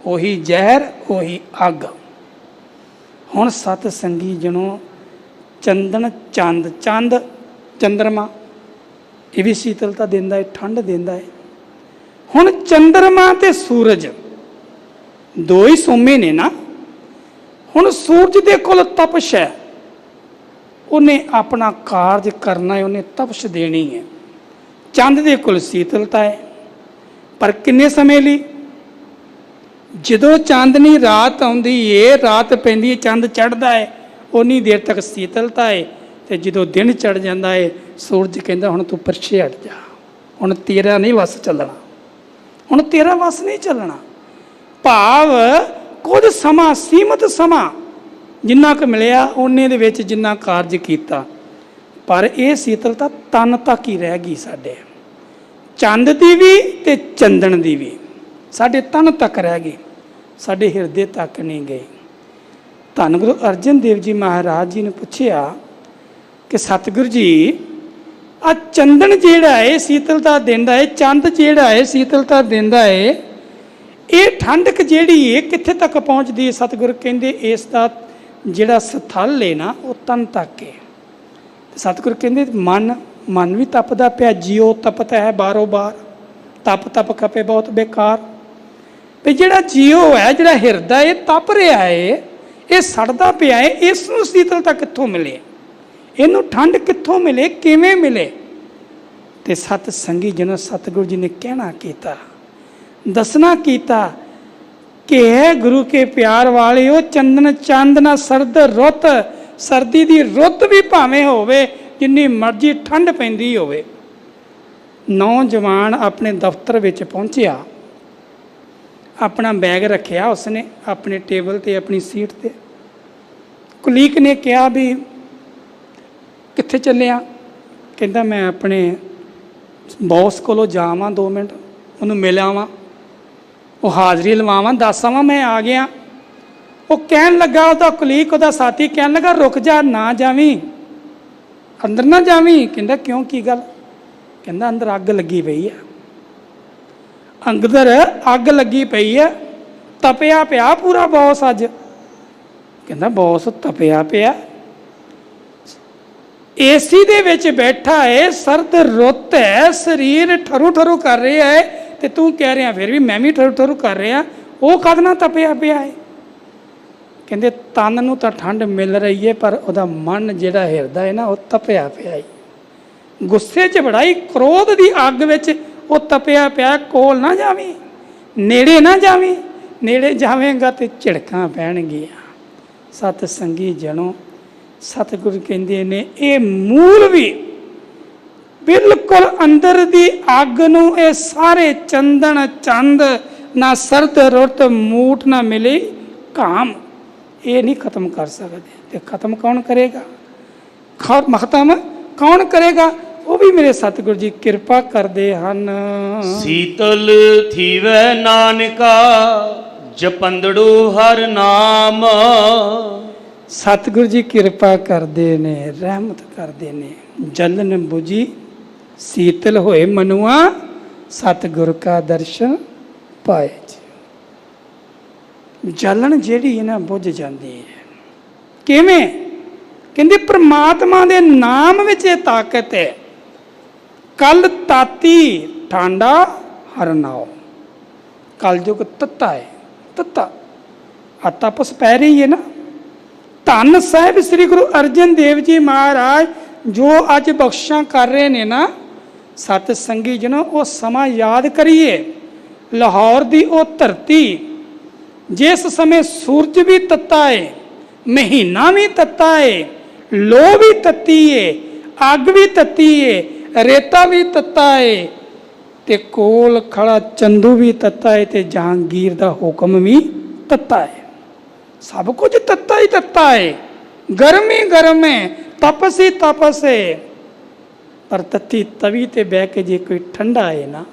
ਉਹੀ ਜ਼ਹਿਰ, ਉਹੀ ਅੱਗ। ਹੁਣ ਸਤ ਸੰਗੀ ਜਨੋ ਚੰਦਨ, ਚੰਦ, ਚੰਦ ਚੰਦਰਮਾ, ਇਹ ਵੀ ਸੀਤਲਤਾ ਦਿੰਦਾ ਹੈ, ਠੰਡ ਦਿੰਦਾ ਹੈ। ਹੁਣ ਚੰਦਰਮਾ ਤੇ ਸੂਰਜ ਦੋ ਹੀ ਸੋਮੇ ਨੇ ਨਾ। ਹੁਣ ਸੂਰਜ ਦੇ ਕੋਲ ਤਪਸ਼ ਹੈ, ਉਹਨੇ ਆਪਣਾ ਕਾਰਜ ਕਰਨਾ ਹੈ, ਉਹਨੇ ਤਪਸ਼ ਦੇਣੀ ਹੈ। ਚੰਦ ਦੇ ਕੋਲ ਸੀਤਲਤਾ ਹੈ, ਪਰ ਕਿੰਨੇ ਸਮੇਂ ਲਈ? ਜਦੋਂ ਚਾਂਦਨੀ ਰਾਤ ਆਉਂਦੀ ਏ, ਰਾਤ ਪੈਂਦੀ ਹੈ, ਚੰਦ ਚੜ੍ਹਦਾ ਹੈ, ਉਨੀ ਦੇਰ ਤੱਕ ਸੀਤਲਤਾ ਹੈ। ਤੇ ਜਦੋਂ ਦਿਨ ਚੜ੍ਹ ਜਾਂਦਾ ਹੈ, ਸੂਰਜ ਕਹਿੰਦਾ ਹੁਣ ਤੂੰ ਪਿੱਛੇ ਹਟ ਜਾ, ਹੁਣ ਤੇਰਾ ਨਹੀਂ ਵਸ ਚੱਲਣਾ, ਹੁਣ ਤੇਰਾ ਵਸ ਨਹੀਂ ਚੱਲਣਾ। ਭਾਵ ਕੁਝ ਸਮਾਂ, ਸੀਮਤ ਸਮਾਂ ਜਿੰਨਾ ਕੁ ਮਿਲਿਆ ਉਹਨੇ ਦੇ ਵਿੱਚ ਜਿੰਨਾ ਕਾਰਜ ਕੀਤਾ। ਪਰ ਇਹ ਸੀਤਲਤਾ ਤਨ ਤੱਕ ਹੀ ਰਹਿ ਗਈ ਸਾਡੇ, ਚੰਦ ਦੀ ਵੀ ਤੇ ਚੰਦਨ ਦੀ ਵੀ, ਸਾਡੇ ਤਨ ਤੱਕ ਰਹਿ ਗਈ, ਸਾਡੇ ਹਿਰਦੇ ਤੱਕ ਨਹੀਂ ਗਈ। ਧੰਨ ਗੁਰੂ ਅਰਜਨ ਦੇਵ ਜੀ ਮਹਾਰਾਜ ਜੀ ਨੇ ਪੁੱਛਿਆ ਕਿ ਸਤਿਗੁਰੂ ਜੀ, ਆ ਚੰਦਨ ਜਿਹੜਾ ਹੈ ਸੀਤਲਤਾ ਦਿੰਦਾ ਹੈ, ਚੰਦ ਜਿਹੜਾ ਹੈ ਸੀਤਲਤਾ ਦਿੰਦਾ ਹੈ, ਇਹ ਠੰਡਕ ਜਿਹੜੀ ਹੈ ਕਿੱਥੇ ਤੱਕ ਪਹੁੰਚਦੀ ਹੈ? ਸਤਿਗੁਰੂ ਕਹਿੰਦੇ ਇਸ ਦਾ ਜਿਹੜਾ ਸਥਲ ਹੈ ਨਾ ਉਹ ਤਨ ਤੱਕ ਹੈ। ਤੇ ਸਤਿਗੁਰ ਕਹਿੰਦੇ ਮਨ ਵੀ ਤਪਦਾ ਪਿਆ, ਜਿਉ ਤਪਤ ਹੈ ਬਾਰੋ ਬਾਰ, ਤਪ ਖਪੇ ਬਹੁਤ ਬੇਕਾਰ। ਵੀ ਜਿਹੜਾ ਜਿਉ ਹੈ, ਜਿਹੜਾ ਹਿਰਦਾ ਇਹ ਤਪ ਰਿਹਾ ਹੈ, ਇਹ ਸੜਦਾ ਪਿਆ ਹੈ, ਇਸ ਨੂੰ ਸੀਤਲਤਾ ਕਿੱਥੋਂ ਮਿਲੇ, ਇਹਨੂੰ ਠੰਡ ਕਿੱਥੋਂ ਮਿਲੇ, ਕਿਵੇਂ ਮਿਲੇ? ਤੇ ਸਤ ਸੰਗੀ ਜਿਹਨੂੰ ਸਤਿਗੁਰੂ ਜੀ ਨੇ ਕਹਿਣਾ ਕੀਤਾ, ਦੱਸਣਾ ਕੀਤਾ ਕਿ ਹੈ ਗੁਰੂ ਕੇ ਪਿਆਰ ਵਾਲਿਓ, ਚੰਦਨ ਚੰਦ ਨਾ ਸਰਦ ਰੁੱਤ, ਸਰਦੀ ਦੀ ਰੁੱਤ ਵੀ ਭਾਵੇਂ ਹੋਵੇ, ਜਿੰਨੀ ਮਰਜ਼ੀ ਠੰਡ ਪੈਂਦੀ ਹੋਵੇ। ਨੌਜਵਾਨ ਆਪਣੇ ਦਫ਼ਤਰ ਵਿੱਚ ਪਹੁੰਚਿਆ, ਆਪਣਾ ਬੈਗ ਰੱਖਿਆ ਉਸਨੇ ਆਪਣੇ ਟੇਬਲ ਤੇ, ਆਪਣੀ ਸੀਟ ਤੇ। ਕੁਲੀਕ ਨੇ ਕਿਹਾ ਵੀ ਕਿੱਥੇ ਚੱਲਿਆ? ਕਹਿੰਦਾ ਮੈਂ ਆਪਣੇ ਬੌਸ ਕੋਲੋਂ ਜਾਵਾਂ 2 ਮਿੰਟ, ਉਹਨੂੰ ਮਿਲ ਆਵਾਂ, ਉਹ ਹਾਜ਼ਰੀ ਲਵਾਵਾਂ, ਦੱਸ ਆਵਾਂ ਮੈਂ ਆ ਗਿਆ। ਉਹ ਕਹਿਣ ਲੱਗਾ, ਉਹਦਾ ਕੁਲੀਕ, ਉਹਦਾ ਸਾਥੀ ਕਹਿਣ ਲੱਗਾ, ਰੁਕ ਜਾ, ਨਾ ਜਾਵੀਂ, ਅੰਦਰ ਨਾ ਜਾਵੀਂ। ਕਹਿੰਦਾ ਕਿਉਂ, ਕੀ ਗੱਲ? ਕਹਿੰਦਾ ਅੰਦਰ ਅੱਗ ਲੱਗੀ ਪਈ ਹੈ, ਅੰਦਰ ਅੱਗ ਲੱਗੀ ਪਈ ਹੈ, ਤਪਿਆ ਪਿਆ ਪੂਰਾ ਬੌਸ ਅੱਜ। ਕਹਿੰਦਾ ਬੌਸ ਤਪਿਆ ਪਿਆ, ਏਸੀ ਦੇ ਵਿੱਚ ਬੈਠਾ ਹੈ, ਸਰਦ ਰੁੱਤ ਹੈ, ਸਰੀਰ ਠਰੂ ਠਰੂ ਕਰ ਰਿਹਾ ਹੈ, ਤੇ ਤੂੰ ਕਹਿ ਰਿਹਾ ਫਿਰ ਵੀ ਮੈਂ ਵੀ ਠਰੂ ਠਰੂ ਕਰ ਰਿਹਾ, ਉਹ ਕਦ ਨਾ ਤਪਿਆ ਪਿਆ ਹੈ? ਕਹਿੰਦੇ ਤਨ ਨੂੰ ਤਾਂ ਠੰਡ ਮਿਲ ਰਹੀ ਹੈ, ਪਰ ਉਹਦਾ ਮਨ ਜਿਹੜਾ ਹਿਰਦਾ ਹੈ ਨਾ, ਉਹ ਤਪਿਆ ਪਿਆ ਹੈ, ਗੁੱਸੇ 'ਚ ਬੜਾਈ, ਕ੍ਰੋਧ ਦੀ ਅੱਗ ਵਿੱਚ ਉਹ ਤਪਿਆ ਪਿਆ। ਕੋਲ ਨਾ ਜਾਵੀਂ, ਨੇੜੇ ਨਾ ਜਾਵੀਂ, ਨੇੜੇ ਜਾਵੇਂਗਾ ਤੇ ਝਿੜਕਾਂ ਪੈਣਗੀਆਂ। ਸਤ ਸੰਗੀ ਜਣੋ, ਸਤਿਗੁਰੂ ਕਹਿੰਦੇ ਨੇ ਇਹ ਮੂਲ ਵੀ ਬਿਲਕੁਲ ਅੰਦਰ ਦੀ ਅੱਗ ਨੂੰ, ਇਹ ਸਾਰੇ ਚੰਦਨ ਚੰਦ ਨਾ ਸਰਦ ਰੁੱਤ ਮੂਠ ਨਾ ਮਿਲੇ ਕਾਮ, ਇਹ ਨਹੀਂ ਖਤਮ ਕਰ ਸਕਦੇ। ਤੇ ਖਤਮ ਕੌਣ ਕਰੇਗਾ? ਖਤਮ ਕੌਣ ਕਰੇਗਾ? ਉਹ ਵੀ ਮੇਰੇ ਸਤਿਗੁਰੂ ਜੀ ਕਿਰਪਾ ਕਰਦੇ ਹਨ। ਸੀਤਲ ਥੀਵੈ ਨਾਨਕਾ, ਜਪੰਦੜੋ ਹਰ ਨਾਮ। ਸਤਿਗੁਰੂ ਜੀ ਕਿਰਪਾ ਕਰਦੇ ਨੇ, ਰਹਿਮਤ ਕਰਦੇ ਨੇ। ਜਲਨ ਬੁਝੀ ਸੀਤਲ ਹੋਏ ਮਨੁਆ, ਸਤਿਗੁਰ ਕਾ ਦਰਸ਼ਨ ਪਾਏ। ਜਲਨ ਜਿਹੜੀ ਹੈ ਨਾ ਬੁਝ ਜਾਂਦੀ ਹੈ। ਕਿਵੇਂ? ਕਹਿੰਦੇ ਪ੍ਰਮਾਤਮਾ ਦੇ ਨਾਮ ਵਿੱਚ ਇਹ ਤਾਕਤ ਹੈ। ਕਲ ਤਾਤੀ ਠਾਂਡਾ ਹਰ ਨਾਉ, ਕਲਯੁਗ ਤੱਤਾ ਹੈ, ਤੱਤਾ ਆ ਤਪਸ ਪੈ ਰਹੀ ਹੈ ਨਾ। ਧੰਨ ਸਾਹਿਬ ਸ੍ਰੀ ਗੁਰੂ ਅਰਜਨ ਦੇਵ ਜੀ ਮਹਾਰਾਜ ਜੋ ਅੱਜ ਬਖਸ਼ਾਂ ਕਰ ਰਹੇ ਨੇ ਨਾ, ਸਤ ਸੰਗੀ ਜਨੋ, ਉਹ ਸਮਾਂ ਯਾਦ ਕਰੀਏ। ਲਾਹੌਰ ਦੀ ਉਹ ਧਰਤੀ ਜਿਸ ਸਮੇਂ ਸੂਰਜ ਵੀ ਤੱਤਾ ਹੈ, ਮਹੀਨਾ ਵੀ ਤੱਤਾ ਹੈ, ਲੋ ਵੀ ਤੱਤੀ ਹੈ, ਅੱਗ ਵੀ ਤੱਤੀ ਹੈ, ਰੇਤਾ ਵੀ ਤੱਤਾ ਹੈ, ਤੇ ਕੋਲ ਖੜਾ ਚੰਦੂ ਵੀ ਤੱਤਾ ਹੈ, ਤੇ ਜਹਾਂਗੀਰ ਦਾ ਹੁਕਮ ਵੀ ਤੱਤਾ ਹੈ। ਸਭ ਕੁਝ ਤੱਤਾ ਹੀ ਤੱਤਾ ਹੈ। ਗਰਮ ਹੀ ਗਰਮ ਹੈ, ਤਪਸ ਹੀ ਤਪਸ ਹੈ। ਪਰ ਤੱਤੀ ਤਵੀ ਤੇ ਬਹਿ ਕੇ ਜੇ ਕੋਈ ਠੰਡਾ ਹੈ ਨਾ,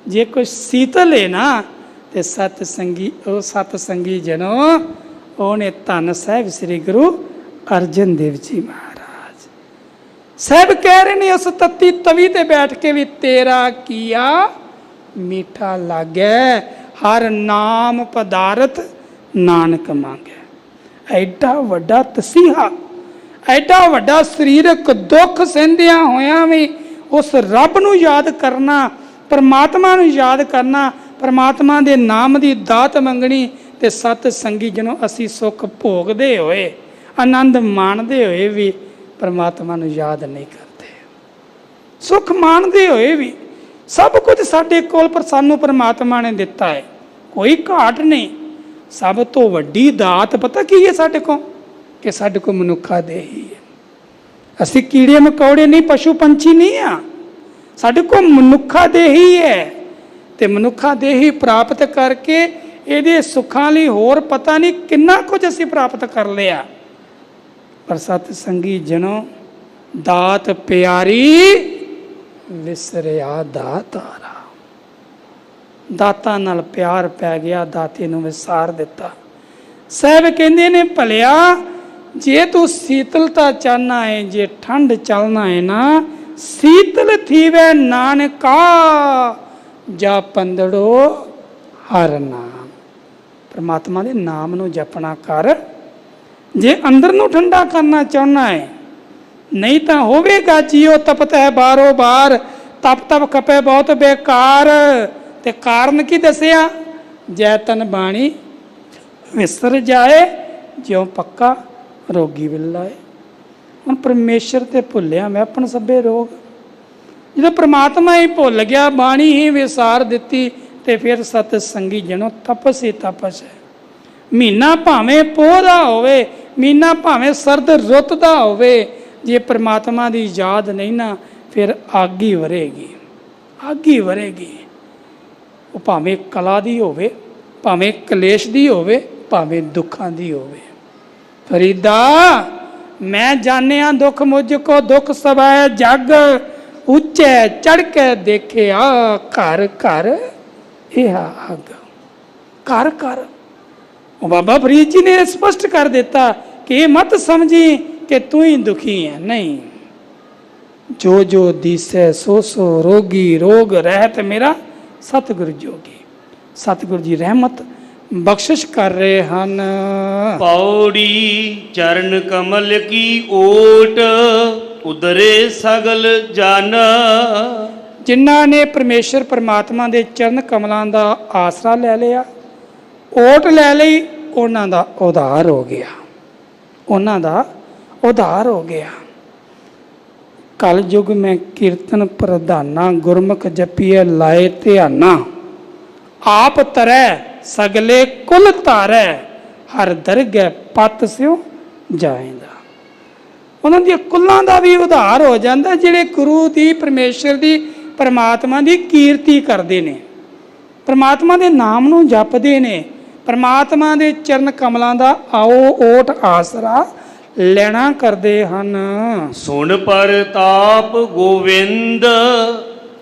ਜੇ ਕੋਈ ਸੀਤਲ ਹੈ ਨਾ, ਤੇ ਸਤ ਸੰਗੀ ਜਨੋ, ਉਹਨੇ ਧੰਨ ਸਾਹਿਬ ਸ੍ਰੀ ਗੁਰੂ ਅਰਜਨ ਦੇਵ ਜੀ ਮਹਾਰਾਜ ਸਾਹਿਬ ਕਹਿ ਰਹੇ ਨੇ, ਉਸ ਤੱਤੀ ਤਵੀ ਤੇ ਬੈਠ ਕੇ ਵੀ ਤੇਰਾ ਕੀਆ ਮੀਠਾ ਲਾਗੈ, ਹਰ ਨਾਮ ਪਦਾਰਥ ਨਾਨਕ ਮੰਗੈ। ਐਡਾ ਵੱਡਾ ਤਸੀਹਾ, ਐਡਾ ਵੱਡਾ ਸਰੀਰਕ ਦੁੱਖ ਸਹਿੰਦਿਆਂ ਹੋਇਆਂ ਵੀ ਉਸ ਰੱਬ ਨੂੰ ਯਾਦ ਕਰਨਾ, ਪਰਮਾਤਮਾ ਨੂੰ ਯਾਦ ਕਰਨਾ, ਪਰਮਾਤਮਾ ਦੇ ਨਾਮ ਦੀ ਦਾਤ ਮੰਗਣੀ। ਤੇ ਸਤ ਸੰਗੀ ਜਨੋ, ਅਸੀਂ ਸੁੱਖ ਭੋਗਦੇ ਹੋਏ, ਆਨੰਦ ਮਾਣਦੇ ਹੋਏ ਵੀ ਪਰਮਾਤਮਾ ਨੂੰ ਯਾਦ ਨਹੀਂ ਕਰਦੇ। ਸੁੱਖ ਮਾਣਦੇ ਹੋਏ ਵੀ ਸਭ ਕੁਝ ਸਾਡੇ ਕੋਲ, ਪਰ ਸਾਨੂੰ ਪਰਮਾਤਮਾ ਨੇ ਦਿੱਤਾ ਹੈ, ਕੋਈ ਘਾਟ ਨਹੀਂ। ਸਭ ਤੋਂ ਵੱਡੀ ਦਾਤ ਪਤਾ ਕੀ ਹੈ ਸਾਡੇ ਕੋਲ? ਕਿ ਸਾਡੇ ਕੋਲ ਮਨੁੱਖਾ ਦੇਹੀ ਹੈ। ਅਸੀਂ ਕੀੜੇ ਮਕੌੜੇ ਨਹੀਂ, ਪਸ਼ੂ ਪੰਛੀ ਨਹੀਂ ਆ, ਸਾਡੇ ਕੋਲ ਮਨੁੱਖਾ ਦੇਹੀ ਹੈ। ਤੇ ਮਨੁੱਖਾ ਦੇਹੀ ਪ੍ਰਾਪਤ ਕਰਕੇ ਇਹਦੇ ਸੁੱਖਾਂ ਲਈ ਹੋਰ ਪਤਾ ਨਹੀਂ ਕਿੰਨਾ ਕੁਝ ਅਸੀਂ ਪ੍ਰਾਪਤ ਕਰ ਲਿਆ। ਪਰ ਸਤ ਸੰਗੀ ਜਨੋ, ਦਾਤ ਪਿਆਰੀ ਵਿਸਰਿਆ ਦਾਤਾਰਾ। ਦਾਤਾਂ ਨਾਲ ਪਿਆਰ ਪੈ ਗਿਆ, ਦਾਤੇ ਨੂੰ ਵਿਸਾਰ ਦਿੱਤਾ। ਸਾਹਿਬ ਕਹਿੰਦੇ ਨੇ, ਭਲਿਆ ਜੇ ਤੂੰ ਸੀਤਲਤਾ ਚਾਹਨਾ ਹੈ, ਜੇ ਠੰਡ ਚੱਲਣਾ ਹੈ ਨਾ, ਸੀਤਲ ਥੀਵੈ ਨਾਨਕਾ, ਜਪੰਦੜੋ ਹਰ ਨਾਮ। ਪਰਮਾਤਮਾ ਦੇ ਨਾਮ ਨੂੰ ਜਪਣਾ ਕਰ, ਜੇ ਅੰਦਰ ਨੂੰ ਠੰਡਾ ਕਰਨਾ ਚਾਹੁੰਦਾ ਹੈ, ਨਹੀਂ ਤਾਂ ਹੋਵੇਗਾ ਜੀਓ ਤਪਤ ਹੈ ਬਾਰੋ ਬਾਰ, ਤਪ ਤਪ ਖਪੇ ਬਹੁਤ ਬੇਕਾਰ। ਤੇ ਕਾਰਨ ਕੀ ਦੱਸਿਆ? ਜੈ ਤਨ ਬਾਣੀ ਵਿਸਰ ਜਾਏ, ਜਿਉ ਪੱਕਾ ਰੋਗੀ ਵਿਲਾਏ। ਹੁਣ ਪਰਮੇਸ਼ਰ ਤੇ ਭੁੱਲਿਆ ਮੈਂ ਆਪਣ ਸਭੇ ਰੋਗ। ਜਦੋਂ ਪ੍ਰਮਾਤਮਾ ਹੀ ਭੁੱਲ ਗਿਆ, ਬਾਣੀ ਹੀ ਵਿਸਾਰ ਦਿੱਤੀ, ਤੇ ਫਿਰ ਸਤ ਸੰਗੀ ਜਣੋ ਤਪਸ ਹੀ ਤਪਸ ਹੈ। ਮਹੀਨਾ ਭਾਵੇਂ ਪੋਹ ਦਾ ਹੋਵੇ, ਮਹੀਨਾ ਭਾਵੇਂ ਸਰਦ ਰੁੱਤ ਦਾ ਹੋਵੇ, ਜੇ ਪ੍ਰਮਾਤਮਾ ਦੀ ਯਾਦ ਨਹੀਂ ਨਾ, ਫਿਰ ਅੱਗ ਹੀ ਵਰੇਗੀ, ਅੱਗ ਹੀ ਵਰੇਗੀ। ਉਹ ਭਾਵੇਂ ਕਲਾ ਦੀ ਹੋਵੇ, ਭਾਵੇਂ ਕਲੇਸ਼ ਦੀ ਹੋਵੇ, ਭਾਵੇਂ ਦੁੱਖਾਂ ਦੀ ਹੋਵੇ। ਫਰੀਦਾ ਮੈਂ ਜਾਣਿਆ ਦੁੱਖ ਮੁਝ ਕੋ ਦੁੱਖ ਸਵੈ ਜਗ, ਉੱਚੇ ਚੜ ਕੇ ਦੇਖਿਆ ਘਰ ਘਰ ਇਹ ਅੱਗ। ਘਰ ਘਰ ਉਹ ਬਾਬਾ ਫਰੀਦ ਜੀ ਨੇ ਸਪਸ਼ਟ ਕਰ ਦਿੱਤਾ ਕਿ ਇਹ ਮਤ ਸਮਝੀ ਕਿ ਤੂੰ ਹੀ ਦੁਖੀ ਹੈ, ਨਹੀਂ। ਜੋ ਜੋ ਦੀਸੈ ਸੋ ਸੋ ਰੋਗੀ, ਰੋਗ ਰਹਿਤ ਮੇਰਾ ਸਤਿਗੁਰ ਜੋਗੀ। ਸਤਿਗੁਰ ਜੀ ਰਹਿਮਤ ਬਖਸ਼ਿਸ਼ ਕਰ ਰਹੇ ਹਨ। ਪੌੜੀ ਚਰਨ ਕਮਲ ਕੀ ਓਟ, ਉਦਰੇ ਸਗਲ ਜਨ। ਜਿਨ੍ਹਾਂ ਨੇ ਪਰਮੇਸ਼ਰ ਪਰਮਾਤਮਾ ਦੇ ਚਰਨ ਕਮਲਾਂ ਦਾ ਆਸਰਾ ਲੈ ਲਿਆ, ਓਟ ਲੈ ਲਈ, ਉਹਨਾਂ ਦਾ ਉਧਾਰ ਹੋ ਗਿਆ, ਉਹਨਾਂ ਦਾ ਉਧਾਰ ਹੋ ਗਿਆ। ਕਲ ਯੁਗ ਮੈਂ ਕੀਰਤਨ ਪ੍ਰਧਾਨਾ, ਗੁਰਮੁਖ ਜਪੀਏ ਲਾਏ ਧਿਆਨਾ। ਆਪ ਤਰੈ ਸਗਲੇ ਕੁਲ ਧਾਰੈ, ਹਰ ਦਰਗਹਿ ਪਤ ਸਿਉ ਜਾਏਂਦਾ। ਉਹਨਾਂ ਦੀਆਂ ਕੁੱਲਾਂ ਦਾ ਵੀ ਉਧਾਰ ਹੋ ਜਾਂਦਾ, ਜਿਹੜੇ ਗੁਰੂ ਦੀ, ਪਰਮੇਸ਼ਰ ਦੀ, ਪਰਮਾਤਮਾ ਦੀ ਕੀਰਤੀ ਕਰਦੇ ਨੇ, ਪਰਮਾਤਮਾ ਦੇ ਨਾਮ ਨੂੰ ਜਪਦੇ ਨੇ, ਪਰਮਾਤਮਾ ਦੇ ਚਰਨ ਕਮਲਾਂ ਦਾ ਆਓ ਓਟ ਆਸਰਾ ਲੈਣਾ ਕਰਦੇ ਹਨ। ਸੁਣ ਪਰਤਾਪ ਗੋਵਿੰਦ,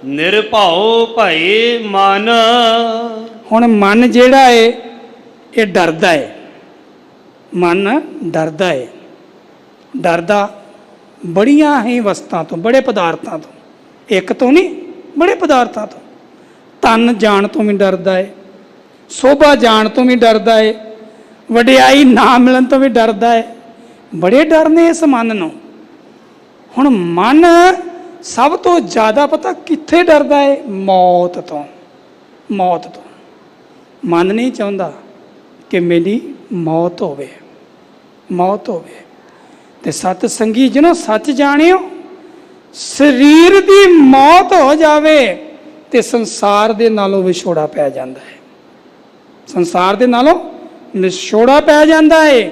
ਨਿਰਭਉ ਭਏ ਮਨ। ਹੁਣ ਮਨ ਜਿਹੜਾ ਏ ਇਹ ਡਰਦਾ ਏ, ਮਨ ਡਰਦਾ ਏ। ਡਰਦਾ ਬੜੀਆਂ ਹੀ ਵਸਤਾਂ ਤੋਂ, ਬੜੇ ਪਦਾਰਥਾਂ ਤੋਂ, ਇੱਕ ਤੋਂ ਨਹੀਂ, ਬੜੇ ਪਦਾਰਥਾਂ ਤੋਂ। ਧਨ ਜਾਣ ਤੋਂ ਵੀ ਡਰਦਾ ਏ, ਸੋਭਾ ਜਾਣ ਤੋਂ ਵੀ ਡਰਦਾ ਏ, ਵਡਿਆਈ ਨਾ ਮਿਲਣ ਤੋਂ ਵੀ ਡਰਦਾ ਏ। ਬੜੇ ਡਰ ਨੇ ਇਸ ਮਨ ਨੂੰ। ਹੁਣ ਮਨ ਸਭ ਤੋਂ ਜ਼ਿਆਦਾ ਪਤਾ ਕਿੱਥੇ ਡਰਦਾ ਏ? ਮੌਤ ਤੋਂ, ਮੌਤ ਤੋਂ। ਮਨ ਨਹੀਂ ਚਾਹੁੰਦਾ ਕਿ ਮੇਰੀ ਮੌਤ ਹੋਵੇ, ਮੌਤ ਹੋਵੇ। ਤੇ ਸਤ ਸੰਗੀ ਜਿਹਨੂੰ ਸੱਚ ਜਾਣਿਓ, ਸਰੀਰ ਦੀ ਮੌਤ ਹੋ ਜਾਵੇ ਤੇ ਸੰਸਾਰ ਦੇ ਨਾਲੋਂ ਵਿਛੋੜਾ ਪੈ ਜਾਂਦਾ ਹੈ, ਸੰਸਾਰ ਦੇ ਨਾਲੋਂ ਵਿਛੋੜਾ ਪੈ ਜਾਂਦਾ ਹੈ।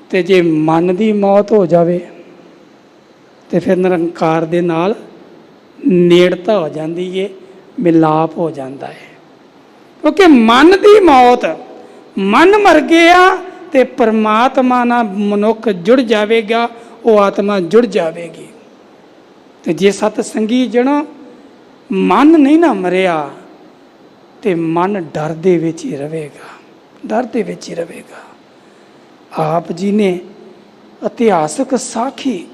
ਤੇ ਜੇ ਮਨ ਦੀ ਮੌਤ ਹੋ ਜਾਵੇ ਤੇ ਫਿਰ ਨਿਰੰਕਾਰ ਦੇ ਨਾਲ ਨੇੜਤਾ ਹੋ ਜਾਂਦੀ ਏ, ਮਿਲਾਪ ਹੋ ਜਾਂਦਾ ਹੈ। ਕਿਉਂਕਿ ਮਨ ਦੀ ਮੌਤ, ਮਨ ਮਰ ਗਿਆ ਤੇ ਪਰਮਾਤਮਾ ਨਾਲ ਮਨੁੱਖ ਜੁੜ ਜਾਵੇਗਾ, ਉਹ ਆਤਮਾ ਜੁੜ ਜਾਵੇਗੀ। ਤੇ ਜੇ ਸਤ ਸੰਗੀ ਜਣੋ ਮਨ ਨਹੀਂ ਨਾ ਮਰਿਆ ਤੇ ਮਨ ਡਰ ਦੇ ਵਿੱਚ ਹੀ ਰਹੇਗਾ, ਡਰ ਦੇ ਵਿੱਚ ਹੀ ਰਹੇਗਾ। ਆਪ ਜੀ ਨੇ ਇਤਿਹਾਸਕ ਸਾਖੀ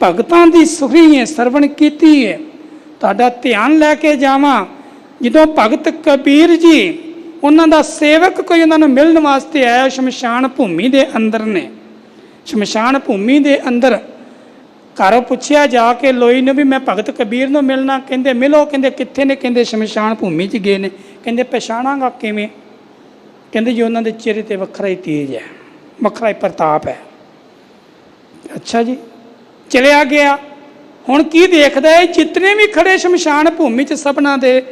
ਭਗਤਾਂ ਦੀ ਸੁਖੀ ਸਰਵਣ ਕੀਤੀ ਹੈ। ਤੁਹਾਡਾ ਧਿਆਨ ਲੈ ਕੇ ਜਾਵਾਂ, ਜਦੋਂ ਭਗਤ ਕਬੀਰ ਜੀ, ਉਹਨਾਂ ਦਾ ਸੇਵਕ ਕੋਈ ਉਹਨਾਂ ਨੂੰ ਮਿਲਣ ਵਾਸਤੇ ਆਇਆ ਸ਼ਮਸ਼ਾਨ ਭੂਮੀ ਦੇ ਅੰਦਰ ਨੇ। ਸ਼ਮਸ਼ਾਨ ਭੂਮੀ ਦੇ ਅੰਦਰ ਘਰੋਂ ਪੁੱਛਿਆ ਜਾ ਕੇ ਲੋਈ ਨੂੰ ਵੀ ਮੈਂ ਭਗਤ ਕਬੀਰ ਨੂੰ ਮਿਲਣਾ। ਕਹਿੰਦੇ ਮਿਲੋ। ਕਹਿੰਦੇ ਕਿੱਥੇ ਨੇ? ਕਹਿੰਦੇ ਸ਼ਮਸ਼ਾਨ ਭੂਮੀ 'ਚ ਗਏ ਨੇ। ਕਹਿੰਦੇ ਪਛਾਣਾਂਗਾ ਕਿਵੇਂ? ਕਹਿੰਦੇ ਜੀ ਉਹਨਾਂ ਦੇ ਚਿਹਰੇ 'ਤੇ ਵੱਖਰਾ ਹੀ ਤੇਜ ਹੈ, ਵੱਖਰਾ ਹੀ ਪ੍ਰਤਾਪ ਹੈ। ਅੱਛਾ ਜੀ, ਚਲਿਆ ਗਿਆ। ਹੁਣ ਕੀ ਦੇਖਦਾ ਹੈ? ਜਿਤਨੇ ਵੀ ਖੜੇ ਸ਼ਮਸ਼ਾਨ ਭੂਮੀ 'ਚ ਸਭਨਾਂ ਦੇ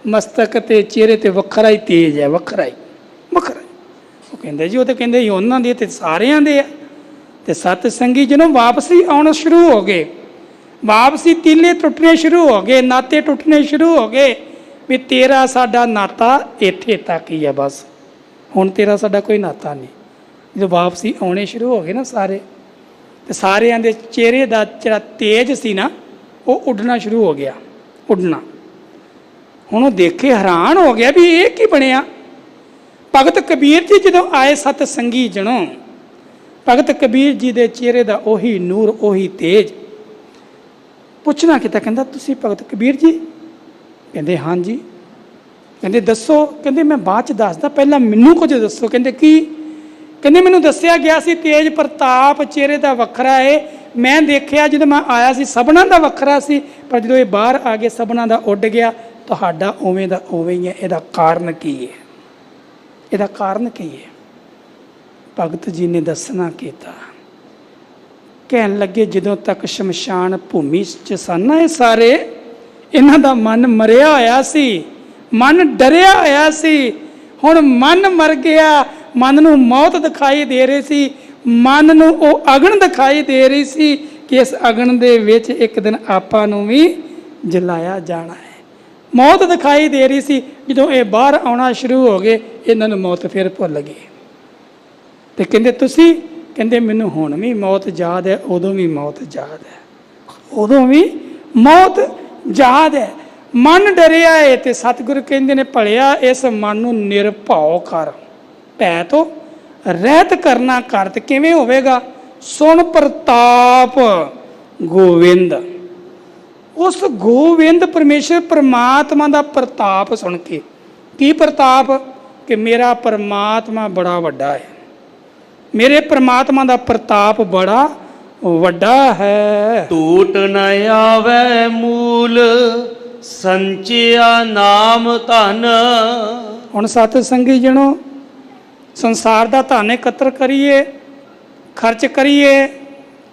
ਮਸਤਕ ਤੇ ਚਿਹਰੇ 'ਤੇ ਵੱਖਰਾ ਹੀ ਤੇਜ ਹੈ, ਵੱਖਰਾ ਹੀ, ਵੱਖਰਾ। ਉਹ ਕਹਿੰਦੇ ਜੀ ਉਹ ਤਾਂ ਕਹਿੰਦੇ ਉਹਨਾਂ ਦੇ ਤੇ ਸਾਰਿਆਂ ਦੇ ਆ। ਤੇ ਸਤ ਸੰਗੀ ਜਦੋਂ ਵਾਪਸੀ ਆਉਣਾ ਸ਼ੁਰੂ ਹੋ ਗਏ, ਵਾਪਸੀ ਤੀਲੇ ਟੁੱਟਣੇ ਸ਼ੁਰੂ ਹੋ ਗਏ, ਨਾਤੇ ਟੁੱਟਣੇ ਸ਼ੁਰੂ ਹੋ ਗਏ ਵੀ ਤੇਰਾ ਸਾਡਾ ਨਾਤਾ ਇੱਥੇ ਤੱਕ ਹੀ ਆ, ਬਸ ਹੁਣ ਤੇਰਾ ਸਾਡਾ ਕੋਈ ਨਾਤਾ ਨਹੀਂ। ਜਦੋਂ ਵਾਪਸੀ ਆਉਣੇ ਸ਼ੁਰੂ ਹੋ ਗਏ ਨਾ ਸਾਰੇ, ਤੇ ਸਾਰਿਆਂ ਦੇ ਚਿਹਰੇ ਦਾ ਜਿਹੜਾ ਤੇਜ ਸੀ ਨਾ ਉਹ ਉੱਡਣਾ ਸ਼ੁਰੂ ਹੋ ਗਿਆ, ਉੱਡਣਾ। ਹੁਣ ਉਹ ਦੇਖੇ ਹੈਰਾਨ ਹੋ ਗਿਆ ਵੀ ਇਹ ਕੀ ਬਣਿਆ। ਭਗਤ ਕਬੀਰ ਜੀ ਜਦੋਂ ਆਏ ਸਤ ਸੰਗੀ ਜਣੋ, ਭਗਤ ਕਬੀਰ ਜੀ ਦੇ ਚਿਹਰੇ ਦਾ ਉਹੀ ਨੂਰ, ਉਹੀ ਤੇਜ। ਪੁੱਛਣਾ ਕੀਤਾ, ਕਹਿੰਦਾ ਤੁਸੀਂ ਭਗਤ ਕਬੀਰ ਜੀ? ਕਹਿੰਦੇ ਹਾਂਜੀ। ਕਹਿੰਦੇ ਦੱਸੋ? ਕਹਿੰਦੇ ਮੈਂ ਬਾਅਦ 'ਚ ਦੱਸਦਾ, ਪਹਿਲਾਂ ਮੈਨੂੰ ਕੁਝ ਦੱਸੋ। ਕਹਿੰਦੇ ਕੀ? ਕਹਿੰਦੇ ਮੈਨੂੰ ਦੱਸਿਆ ਗਿਆ ਸੀ ਤੇਜ ਪ੍ਰਤਾਪ ਚਿਹਰੇ ਦਾ ਵੱਖਰਾ ਹੈ। ਮੈਂ ਦੇਖਿਆ ਜਦੋਂ ਮੈਂ ਆਇਆ ਸੀ ਸਭਨਾਂ ਦਾ ਵੱਖਰਾ ਸੀ, ਪਰ ਜਦੋਂ ਇਹ ਬਾਹਰ ਆ ਗਏ ਸਭਨਾਂ ਦਾ ਉੱਡ ਗਿਆ। ਤੁਹਾਡਾ ਉਵੇਂ ਦਾ ਉਵੇਂ ਹੀ ਹੈ। ਇਹਦਾ ਕਾਰਨ ਕੀ ਹੈ? ਇਹਦਾ ਕਾਰਨ ਕੀ ਹੈ? ਭਗਤ ਜੀ ਨੇ ਦੱਸਣਾ ਕੀਤਾ। ਕਹਿਣ ਲੱਗੇ ਜਦੋਂ ਤੱਕ ਸ਼ਮਸ਼ਾਨ ਭੂਮੀ 'ਚ ਸਨ ਨਾ ਇਹ ਸਾਰੇ, ਇਹਨਾਂ ਦਾ ਮਨ ਮਰਿਆ ਹੋਇਆ ਸੀ, ਮਨ ਡਰਿਆ ਹੋਇਆ ਸੀ। ਹੁਣ ਮਨ ਮਰ ਗਿਆ, ਮਨ ਨੂੰ ਮੌਤ ਦਿਖਾਈ ਦੇ ਰਹੀ ਸੀ, ਮਨ ਨੂੰ ਉਹ ਅਗਨ ਦਿਖਾਈ ਦੇ ਰਹੀ ਸੀ ਕਿ ਇਸ ਅਗਨ ਦੇ ਵਿੱਚ ਇੱਕ ਦਿਨ ਆਪਾਂ ਨੂੰ ਵੀ ਜਲਾਇਆ ਜਾਣਾ ਹੈ। ਮੌਤ ਦਿਖਾਈ ਦੇ ਰਹੀ ਸੀ। ਜਦੋਂ ਇਹ ਬਾਹਰ ਆਉਣਾ ਸ਼ੁਰੂ ਹੋ ਗਏ, ਇਹਨਾਂ ਨੂੰ ਮੌਤ ਫਿਰ ਭੁੱਲ ਗਈ। ਤੇ ਕਹਿੰਦੇ ਤੁਸੀਂ? ਕਹਿੰਦੇ ਮੈਨੂੰ ਹੁਣ ਵੀ ਮੌਤ ਯਾਦ ਹੈ, ਉਦੋਂ ਵੀ ਮੌਤ ਯਾਦ ਹੈ, ਉਦੋਂ ਵੀ ਮੌਤ ਯਾਦ ਹੈ। ਮਨ ਡਰਿਆ ਹੈ ਤੇ ਸਤਿਗੁਰੂ ਕਹਿੰਦੇ ਨੇ ਭਲਿਆ ਇਸ ਮਨ ਨੂੰ ਨਿਰਭਉ ਕਰ, ਭੈ ਤੋਂ ਰਹਿਤ ਕਰਨਾ ਕਰ। ਤੇ ਕਿਵੇਂ ਹੋਵੇਗਾ? ਸੁਣ ਪ੍ਰਤਾਪ ਗੋਵਿੰਦ। ਉਸ ਗੋਵਿੰਦ ਪਰਮੇਸ਼ਰ ਪਰਮਾਤਮਾ ਦਾ ਪ੍ਰਤਾਪ ਸੁਣ ਕੇ। ਕੀ ਪ੍ਰਤਾਪ? ਕਿ ਮੇਰਾ ਪਰਮਾਤਮਾ ਬੜਾ ਵੱਡਾ ਹੈ, ਮੇਰੇ ਪਰਮਾਤਮਾ ਦਾ ਪ੍ਰਤਾਪ ਬੜਾ ਵੱਡਾ ਹੈ। ਟੂਟ ਨ ਆਵੈ ਮੂਲ ਸੰਚਿਆ ਨਾਮ ਧਨ। ਹੁਣ ਸਤ ਸੰਗੀ ਜਣੋ, ਸੰਸਾਰ ਦਾ ਧਨ ਇਕੱਤਰ ਕਰੀਏ, ਖਰਚ ਕਰੀਏ,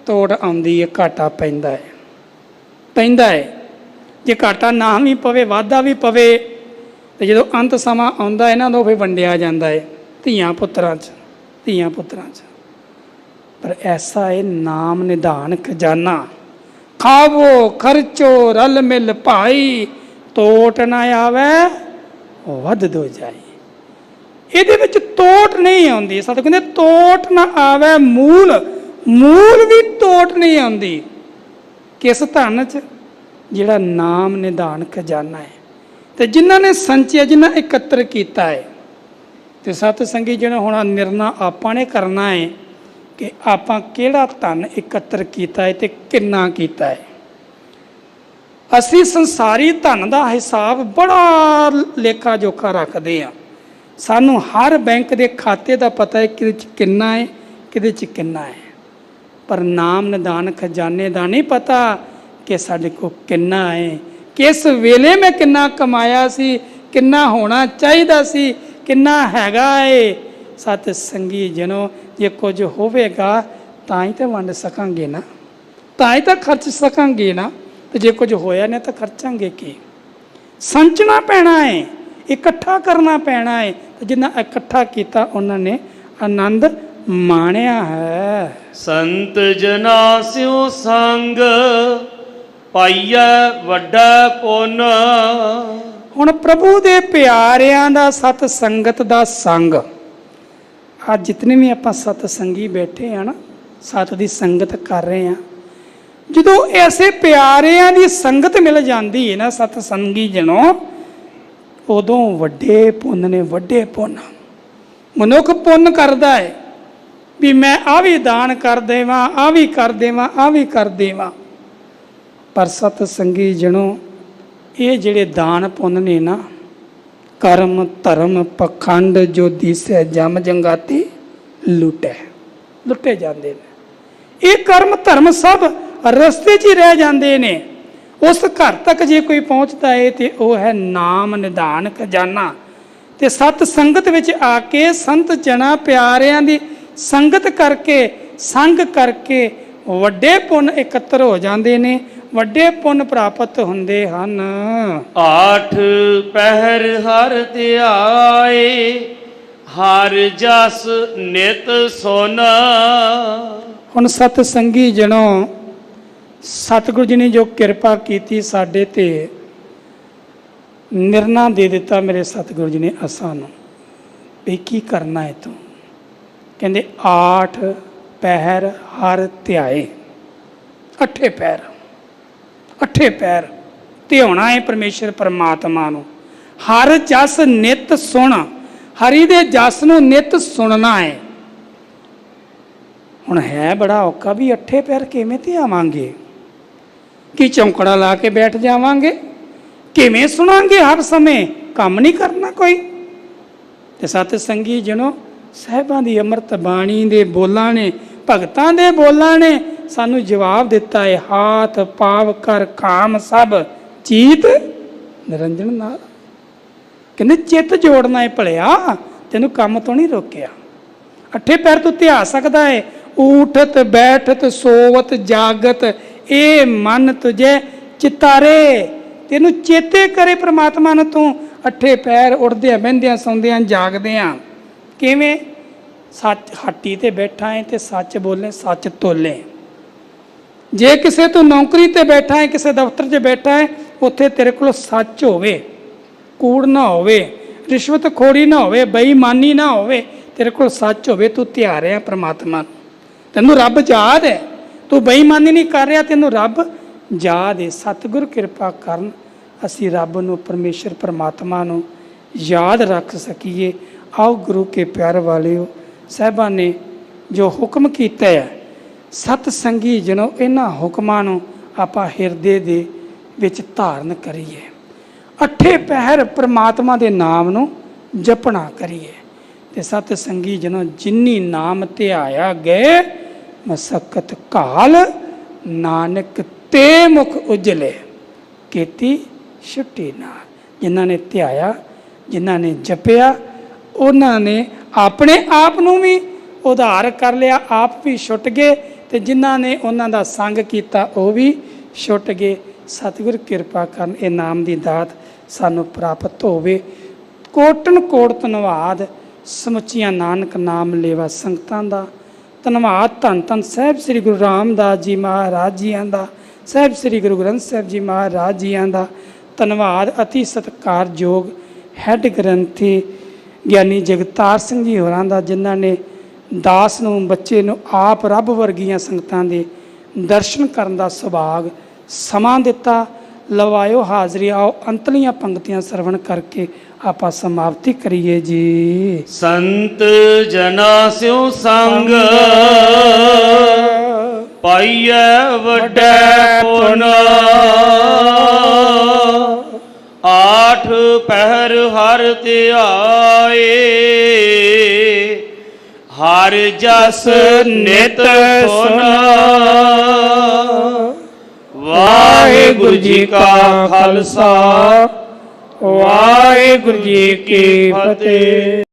ਤੋੜ ਆਉਂਦੀ ਹੈ, ਘਾਟਾ ਪੈਂਦਾ ਹੈ, ਪੈਂਦਾ ਹੈ। ਜੇ ਘਾਟਾ ਨਾ ਵੀ ਪਵੇ, ਵਾਧਾ ਵੀ ਪਵੇ, ਤੇ ਜਦੋਂ ਅੰਤ ਸਮਾਂ ਆਉਂਦਾ ਹੈ ਨਾ, ਉਹ ਫਿਰ ਵੰਡਿਆ ਜਾਂਦਾ ਹੈ ਧੀਆਂ ਪੁੱਤਰਾਂ 'ਚ, ਧੀਆਂ ਪੁੱਤਰਾਂ 'ਚ। ਪਰ ਐਸਾ ਹੈ ਨਾਮ ਨਿਧਾਨ ਖਜ਼ਾਨਾ, ਖਾਵੋ ਖਰਚੋ ਰਲ ਮਿਲ ਭਾਈ, ਤੋਟ ਨਾ ਆਵੇ ਵੱਧ ਦੋ ਜਾਈ। ਇਹਦੇ ਵਿੱਚ ਤੋਟ ਨਹੀਂ ਆਉਂਦੀ। ਸਤ ਕਹਿੰਦੇ ਤੋਟ ਨਾ ਆਵੇ ਮੂਲ, ਮੂਲ ਵੀ ਤੋਟ ਨਹੀਂ ਆਉਂਦੀ। ਕਿਸ ਧਨ 'ਚ? ਜਿਹੜਾ ਨਾਮ ਨਿਧਾਨ ਖਜ਼ਾਨਾ ਹੈ। ਤੇ ਜਿਨ੍ਹਾਂ ਨੇ ਸੰਚਿਆ, ਜਿਨ੍ਹਾਂ ਇਕੱਤਰ ਕੀਤਾ ਹੈ। ਤੇ ਸਤ ਸੰਗੀ ਜਿਹੜਾ ਹੁਣ ਨਿਰਣਾ ਆਪਾਂ ਨੇ ਕਰਨਾ ਹੈ ਕਿ ਆਪਾਂ ਕਿਹੜਾ ਧਨ ਇਕੱਤਰ ਕੀਤਾ ਹੈ ਤੇ ਕਿੰਨਾ ਕੀਤਾ ਹੈ। ਅਸੀਂ ਸੰਸਾਰੀ ਧਨ ਦਾ ਹਿਸਾਬ ਬੜਾ ਲੇਖਾ ਜੋਖਾ ਰੱਖਦੇ ਹਾਂ। ਸਾਨੂੰ ਹਰ ਬੈਂਕ ਦੇ ਖਾਤੇ ਦਾ ਪਤਾ ਹੈ ਕਿਹਦੇ 'ਚ ਕਿੰਨਾ ਹੈ, ਕਿਹਦੇ 'ਚ ਕਿੰਨਾ ਹੈ। ਪਰ ਨਾਮ ਨਿਧਾਨ ਖਜ਼ਾਨੇ ਦਾ ਨਹੀਂ ਪਤਾ ਕਿ ਸਾਡੇ ਕੋਲ ਕਿੰਨਾ ਹੈ, ਕਿਸ ਵੇਲੇ ਮੈਂ ਕਿੰਨਾ ਕਮਾਇਆ ਸੀ, ਕਿੰਨਾ ਹੋਣਾ ਚਾਹੀਦਾ ਸੀ, ਕਿੰਨਾ ਹੈਗਾ ਏ। ਸਤ ਸੰਗੀ ਜਨੋ, ਜੇ ਕੁਝ ਹੋਵੇਗਾ ਤਾਂ ਹੀ ਤਾਂ ਵੰਡ ਸਕਾਂਗੇ ਨਾ, ਤਾਂ ਹੀ ਤਾਂ ਖਰਚ ਸਕਾਂਗੇ ਨਾ। ਤੇ ਜੇ ਕੁਝ ਹੋਇਆ ਨਹੀਂ ਤਾਂ ਖਰਚਾਂਗੇ ਕੀ? ਸੰਚਣਾ ਪੈਣਾ ਹੈ, ਇਕੱਠਾ ਕਰਨਾ ਪੈਣਾ ਹੈ। ਤੇ ਜਿੰਨਾ ਇਕੱਠਾ ਕੀਤਾ ਉਹਨਾਂ ਨੇ ਆਨੰਦ ਮਾਣਿਆ ਹੈ। ਸੰਤ ਜਨਾ ਸਿਉ ਸੰਗ ਪਾਈਐ ਵੱਡਾ ਪੁੰਨ। ਹੁਣ ਪ੍ਰਭੂ ਦੇ ਪਿਆਰਿਆਂ ਦਾ ਸਤ ਸੰਗਤ ਦਾ ਸੰਗ। ਅੱਜ ਜਿਤਨੇ ਵੀ ਆਪਾਂ ਸਤ ਸੰਗੀ ਬੈਠੇ ਆ ਨਾ, ਸਤ ਦੀ ਸੰਗਤ ਕਰ ਰਹੇ ਆ, ਜਦੋਂ ਐਸੇ ਪਿਆਰਿਆਂ ਦੀ ਸੰਗਤ ਮਿਲ ਜਾਂਦੀ ਹੈ ਨਾ ਸਤ ਸੰਗੀ ਜਨੋ, ਉਦੋਂ ਵੱਡੇ ਪੁੰਨ ਨੇ, ਵੱਡੇ ਪੁੰਨ। ਮਨੁੱਖ ਪੁੰਨ ਕਰਦਾ ਹੈ ਵੀ ਮੈਂ ਆ ਵੀ ਦਾਨ ਕਰ ਦੇਵਾਂ, ਆ ਵੀ ਕਰ ਦੇਵਾਂ, ਆ ਵੀ ਕਰ ਦੇਵਾਂ। ਪਰ ਸਤ ਸੰਗੀ ਜਨੋ, ਇਹ ਜਿਹੜੇ ਦਾਨ ਪੁੰਨ ਨੇ ਨਾ, ਕਰਮ ਧਰਮ ਪਖੰਡ ਜੋ ਦੀਸੈ ਜਮ ਜੰਗਾਤੀ ਲੁੱਟੇ, ਲੁੱਟੇ ਜਾਂਦੇ ਨੇ। ਇਹ ਕਰਮ ਧਰਮ ਸਭ ਰਸਤੇ 'ਚ ਹੀ ਰਹਿ ਜਾਂਦੇ ਨੇ। ਉਸ ਘਰ ਤੱਕ ਜੇ ਕੋਈ ਪਹੁੰਚਦਾ ਹੈ ਤੇ ਉਹ ਹੈ ਨਾਮ ਨਿਧਾਨ ਖਜ਼ਾਨਾ। ਤੇ ਸਤ ਸੰਗਤ ਵਿੱਚ ਆ ਕੇ ਸੰਤ ਜਣਾ ਪਿਆਰਿਆਂ ਦੀ ਸੰਗਤ ਕਰਕੇ, ਸੰਗ ਕਰਕੇ ਵੱਡੇ ਪੁੰਨ ਇਕੱਤਰ ਹੋ ਜਾਂਦੇ ਨੇ, ਵੱਡੇ ਪੁੰਨ ਪ੍ਰਾਪਤ ਹੁੰਦੇ ਹਨ। 8 ਪਹਿਰ ਹਰ ਧਿਆਏ, ਹਰ ਜਸ ਨਿਤ ਸੁਨ। ਹੁਣ ਸਤ ਸੰਗੀ ਜਣੋ, ਸਤਿਗੁਰੂ ਜੀ ਨੇ ਜੋ ਕਿਰਪਾ ਕੀਤੀ ਸਾਡੇ ਤੇ, ਨਿਰਣਾ ਦੇ ਦਿੱਤਾ ਮੇਰੇ ਸਤਿਗੁਰੂ ਜੀ ਨੇ ਅਸਾਂ ਨੂੰ ਵੀ ਕੀ ਕਰਨਾ ਹੈ ਤੂੰ। ਕਹਿੰਦੇ 8 ਪਹਿਰ ਹਰ ਧਿਆਏ, 8 ਪਹਿਰ, 8 ਪਹਿਰ ਧਿਆਉਣਾ ਹੈ ਪਰਮੇਸ਼ਰ ਪਰਮਾਤਮਾ ਨੂੰ। ਹਰ ਜਸ ਨਿਤ ਸੁਣ, ਹਰੀ ਦੇ ਜਸ ਨੂੰ ਨਿਤ ਸੁਣਨਾ ਹੈ। ਹੁਣ ਹੈ ਬੜਾ ਔਖਾ ਵੀ 8 ਪਹਿਰ ਕਿਵੇਂ ਧਿਆਵਾਂਗੇ? ਕੀ ਚੌਂਕੜਾ ਲਾ ਕੇ ਬੈਠ ਜਾਵਾਂਗੇ? ਕਿਵੇਂ ਸੁਣਾਂਗੇ? ਹਰ ਸਮੇਂ ਕੰਮ ਨਹੀਂ ਕਰਨਾ ਕੋਈ। ਤੇ ਸਤ ਸੰਗੀ ਜਣੋ, ਸਾਹਿਬਾਂ ਦੀ ਅੰਮ੍ਰਿਤ ਬਾਣੀ ਦੇ ਬੋਲਾਂ ਨੇ, ਭਗਤਾਂ ਦੇ ਬੋਲਾਂ ਨੇ ਸਾਨੂੰ ਜਵਾਬ ਦਿੱਤਾ ਹੈ, ਹਾਥ ਪਾਵ ਕਰ ਕਾਮ ਸਭ ਚੀਤ ਨਿਰੰਜਨ ਨਾਲ। ਕਹਿੰਦੇ ਚਿੱਤ ਜੋੜਨਾ ਹੈ ਭਲਿਆ, ਤੈਨੂੰ ਕੰਮ ਤੋਂ ਨਹੀਂ ਰੋਕਿਆ। ਅੱਠੇ ਪੈਰ ਤੋਂ ਧਿਆ ਸਕਦਾ ਹੈ, ਊਠਤ ਬੈਠਤ ਸੋਵਤ ਜਾਗਤ ਇਹ ਮਨ ਤੁਝੇ ਚਿਤਾਰੇ। ਤੈਨੂੰ ਚੇਤੇ ਕਰੇ ਪ੍ਰਮਾਤਮਾ ਨੂੰ, ਤੂੰ ਅੱਠੇ ਪੈਰ ਉੱਠਦਿਆਂ ਬਹਿੰਦਿਆਂ ਸੌਂਦਿਆਂ ਜਾਗਦਿਆਂ। ਕਿਵੇਂ? ਸੱਚ ਹੱਟੀ ਤੇ ਬੈਠਾ ਹੈ ਤੇ ਸੱਚ ਬੋਲੇ, ਸੱਚ ਤੋਲੇ। ਜੇ ਕਿਸੇ ਤੋਂ ਨੌਕਰੀ ਤੇ ਬੈਠਾ ਹੈ, ਕਿਸੇ ਦਫ਼ਤਰ 'ਚ ਬੈਠਾ ਹੈ, ਉੱਥੇ ਤੇਰੇ ਕੋਲ ਸੱਚ ਹੋਵੇ, ਕੂੜ ਨਾ ਹੋਵੇ, ਰਿਸ਼ਵਤਖੋਰੀ ਨਾ ਹੋਵੇ, ਬੇਈਮਾਨੀ ਨਾ ਹੋਵੇ, ਤੇਰੇ ਕੋਲ ਸੱਚ ਹੋਵੇ, ਤੂੰ ਧਿਆ ਰਿਹਾ ਪ੍ਰਮਾਤਮਾ ਨੂੰ, ਤੈਨੂੰ ਰੱਬ ਯਾਦ ਹੈ, ਤੂੰ ਬੇਈਮਾਨੀ ਨਹੀਂ ਕਰ ਰਿਹਾ, ਤੈਨੂੰ ਰੱਬ ਯਾਦ ਹੈ। ਸਤਿਗੁਰ ਕਿਰਪਾ ਕਰਨ ਅਸੀਂ ਰੱਬ ਨੂੰ, ਪਰਮੇਸ਼ਰ ਪ੍ਰਮਾਤਮਾ ਨੂੰ ਯਾਦ ਰੱਖ ਸਕੀਏ। ਆਓ ਗੁਰੂ ਕੇ ਪਿਆਰ ਵਾਲਿਓ, ਸਾਹਿਬਾਂ ਨੇ ਜੋ ਹੁਕਮ ਕੀਤਾ ਹੈ, ਸਤ ਸੰਗੀ ਜਨੋ, ਇਹਨਾਂ ਹੁਕਮਾਂ ਨੂੰ ਆਪਾਂ ਹਿਰਦੇ ਦੇ ਵਿੱਚ ਧਾਰਨ ਕਰੀਏ। ਅੱਠੇ ਪਹਿਰ ਪ੍ਰਮਾਤਮਾ ਦੇ ਨਾਮ ਨੂੰ ਜਪਣਾ ਕਰੀਏ। ਤੇ ਸਤ ਸੰਗੀ ਜਨੋ, ਜਿਨੀ ਨਾਮ ਧਿਆਇਆ ਗਏ ਮਸਕਤ ਕਾਲ, ਨਾਨਕ ਤੇ ਮੁਖ ਉਜਲੇ ਕੀਤੀ ਛੁੱਟੀ ਨਾਲ। ਜਿਨ੍ਹਾਂ ਨੇ ਧਿਆਇਆ, ਜਿਨ੍ਹਾਂ ਨੇ ਜਪਿਆ, ਉਹਨਾਂ ਨੇ ਆਪਣੇ ਆਪ ਨੂੰ ਵੀ ਉਧਾਰ ਕਰ ਲਿਆ, ਆਪ ਵੀ ਛੁੱਟ ਗਏ, ਤੇ ਜਿਨ੍ਹਾਂ ਨੇ ਉਹਨਾਂ ਦਾ ਸੰਗ ਕੀਤਾ ਉਹ ਵੀ ਛੁੱਟ ਗਏ। ਸਤਿਗੁਰ ਕਿਰਪਾ ਕਰਨ ਇਹ ਨਾਮ ਦੀ ਦਾਤ ਸਾਨੂੰ ਪ੍ਰਾਪਤ ਹੋਵੇ। ਕੋਟਨ ਕੋਟ ਧੰਨਵਾਦ ਸਮੁੱਚੀਆਂ ਨਾਨਕ ਨਾਮ ਲੇਵਾ ਸੰਗਤਾਂ ਦਾ। ਧੰਨਵਾਦ ਧੰਨ ਧੰਨ ਸਾਹਿਬ ਸ੍ਰੀ ਗੁਰੂ ਰਾਮਦਾਸ ਜੀ ਮਹਾਰਾਜ ਜੀਆਂ ਦਾ, ਸਾਹਿਬ ਸ੍ਰੀ ਗੁਰੂ ਗ੍ਰੰਥ ਸਾਹਿਬ ਜੀ ਮਹਾਰਾਜ ਜੀਆਂ ਦਾ। ਧੰਨਵਾਦ ਅਤੀ ਸਤਿਕਾਰਯੋਗ ਹੈੱਡ ਗ੍ਰੰਥੀ ਗਿਆਨੀ ਜਗਤਾਰ ਸਿੰਘ ਜੀ ਹੋਰਾਂ ਦਾ, ਜਿਨ੍ਹਾਂ ਨੇ ਦਾਸ ਨੂੰ, ਬੱਚੇ ਨੂੰ ਆਪ ਰੱਬ ਵਰਗੀਆਂ ਸੰਗਤਾਂ ਦੇ ਦਰਸ਼ਨ ਕਰਨ ਦਾ ਸੁਭਾਗ ਸਮਾਂ ਦਿੱਤਾ। ਲਵਾਇਓ ਹਾਜ਼ਰੀ। ਆਓ ਅੰਤਲੀਆਂ ਪੰਕਤੀਆਂ ਸਰਵਣ ਕਰਕੇ ਆਪਾਂ ਸਮਾਪਤੀ ਕਰੀਏ ਜੀ। ਸੰਤ ਜਨਾ ਸਿਉ ਸੰਗ ਪਾਈਐ ਵੱਡੈ ਪੁਨ, ਆਠ ਪਹਿਰ ਹਰ ਧਿਆਏ, ਹਰ ਜਸ ਨਿਤ ਸੁਨ। ਵਾਹਿਗੁਰੂ ਜੀ ਕਾ ਖਾਲਸਾ, ਵਾਹਿਗੁਰੂ ਜੀ ਕੀ ਫਤਿਹ।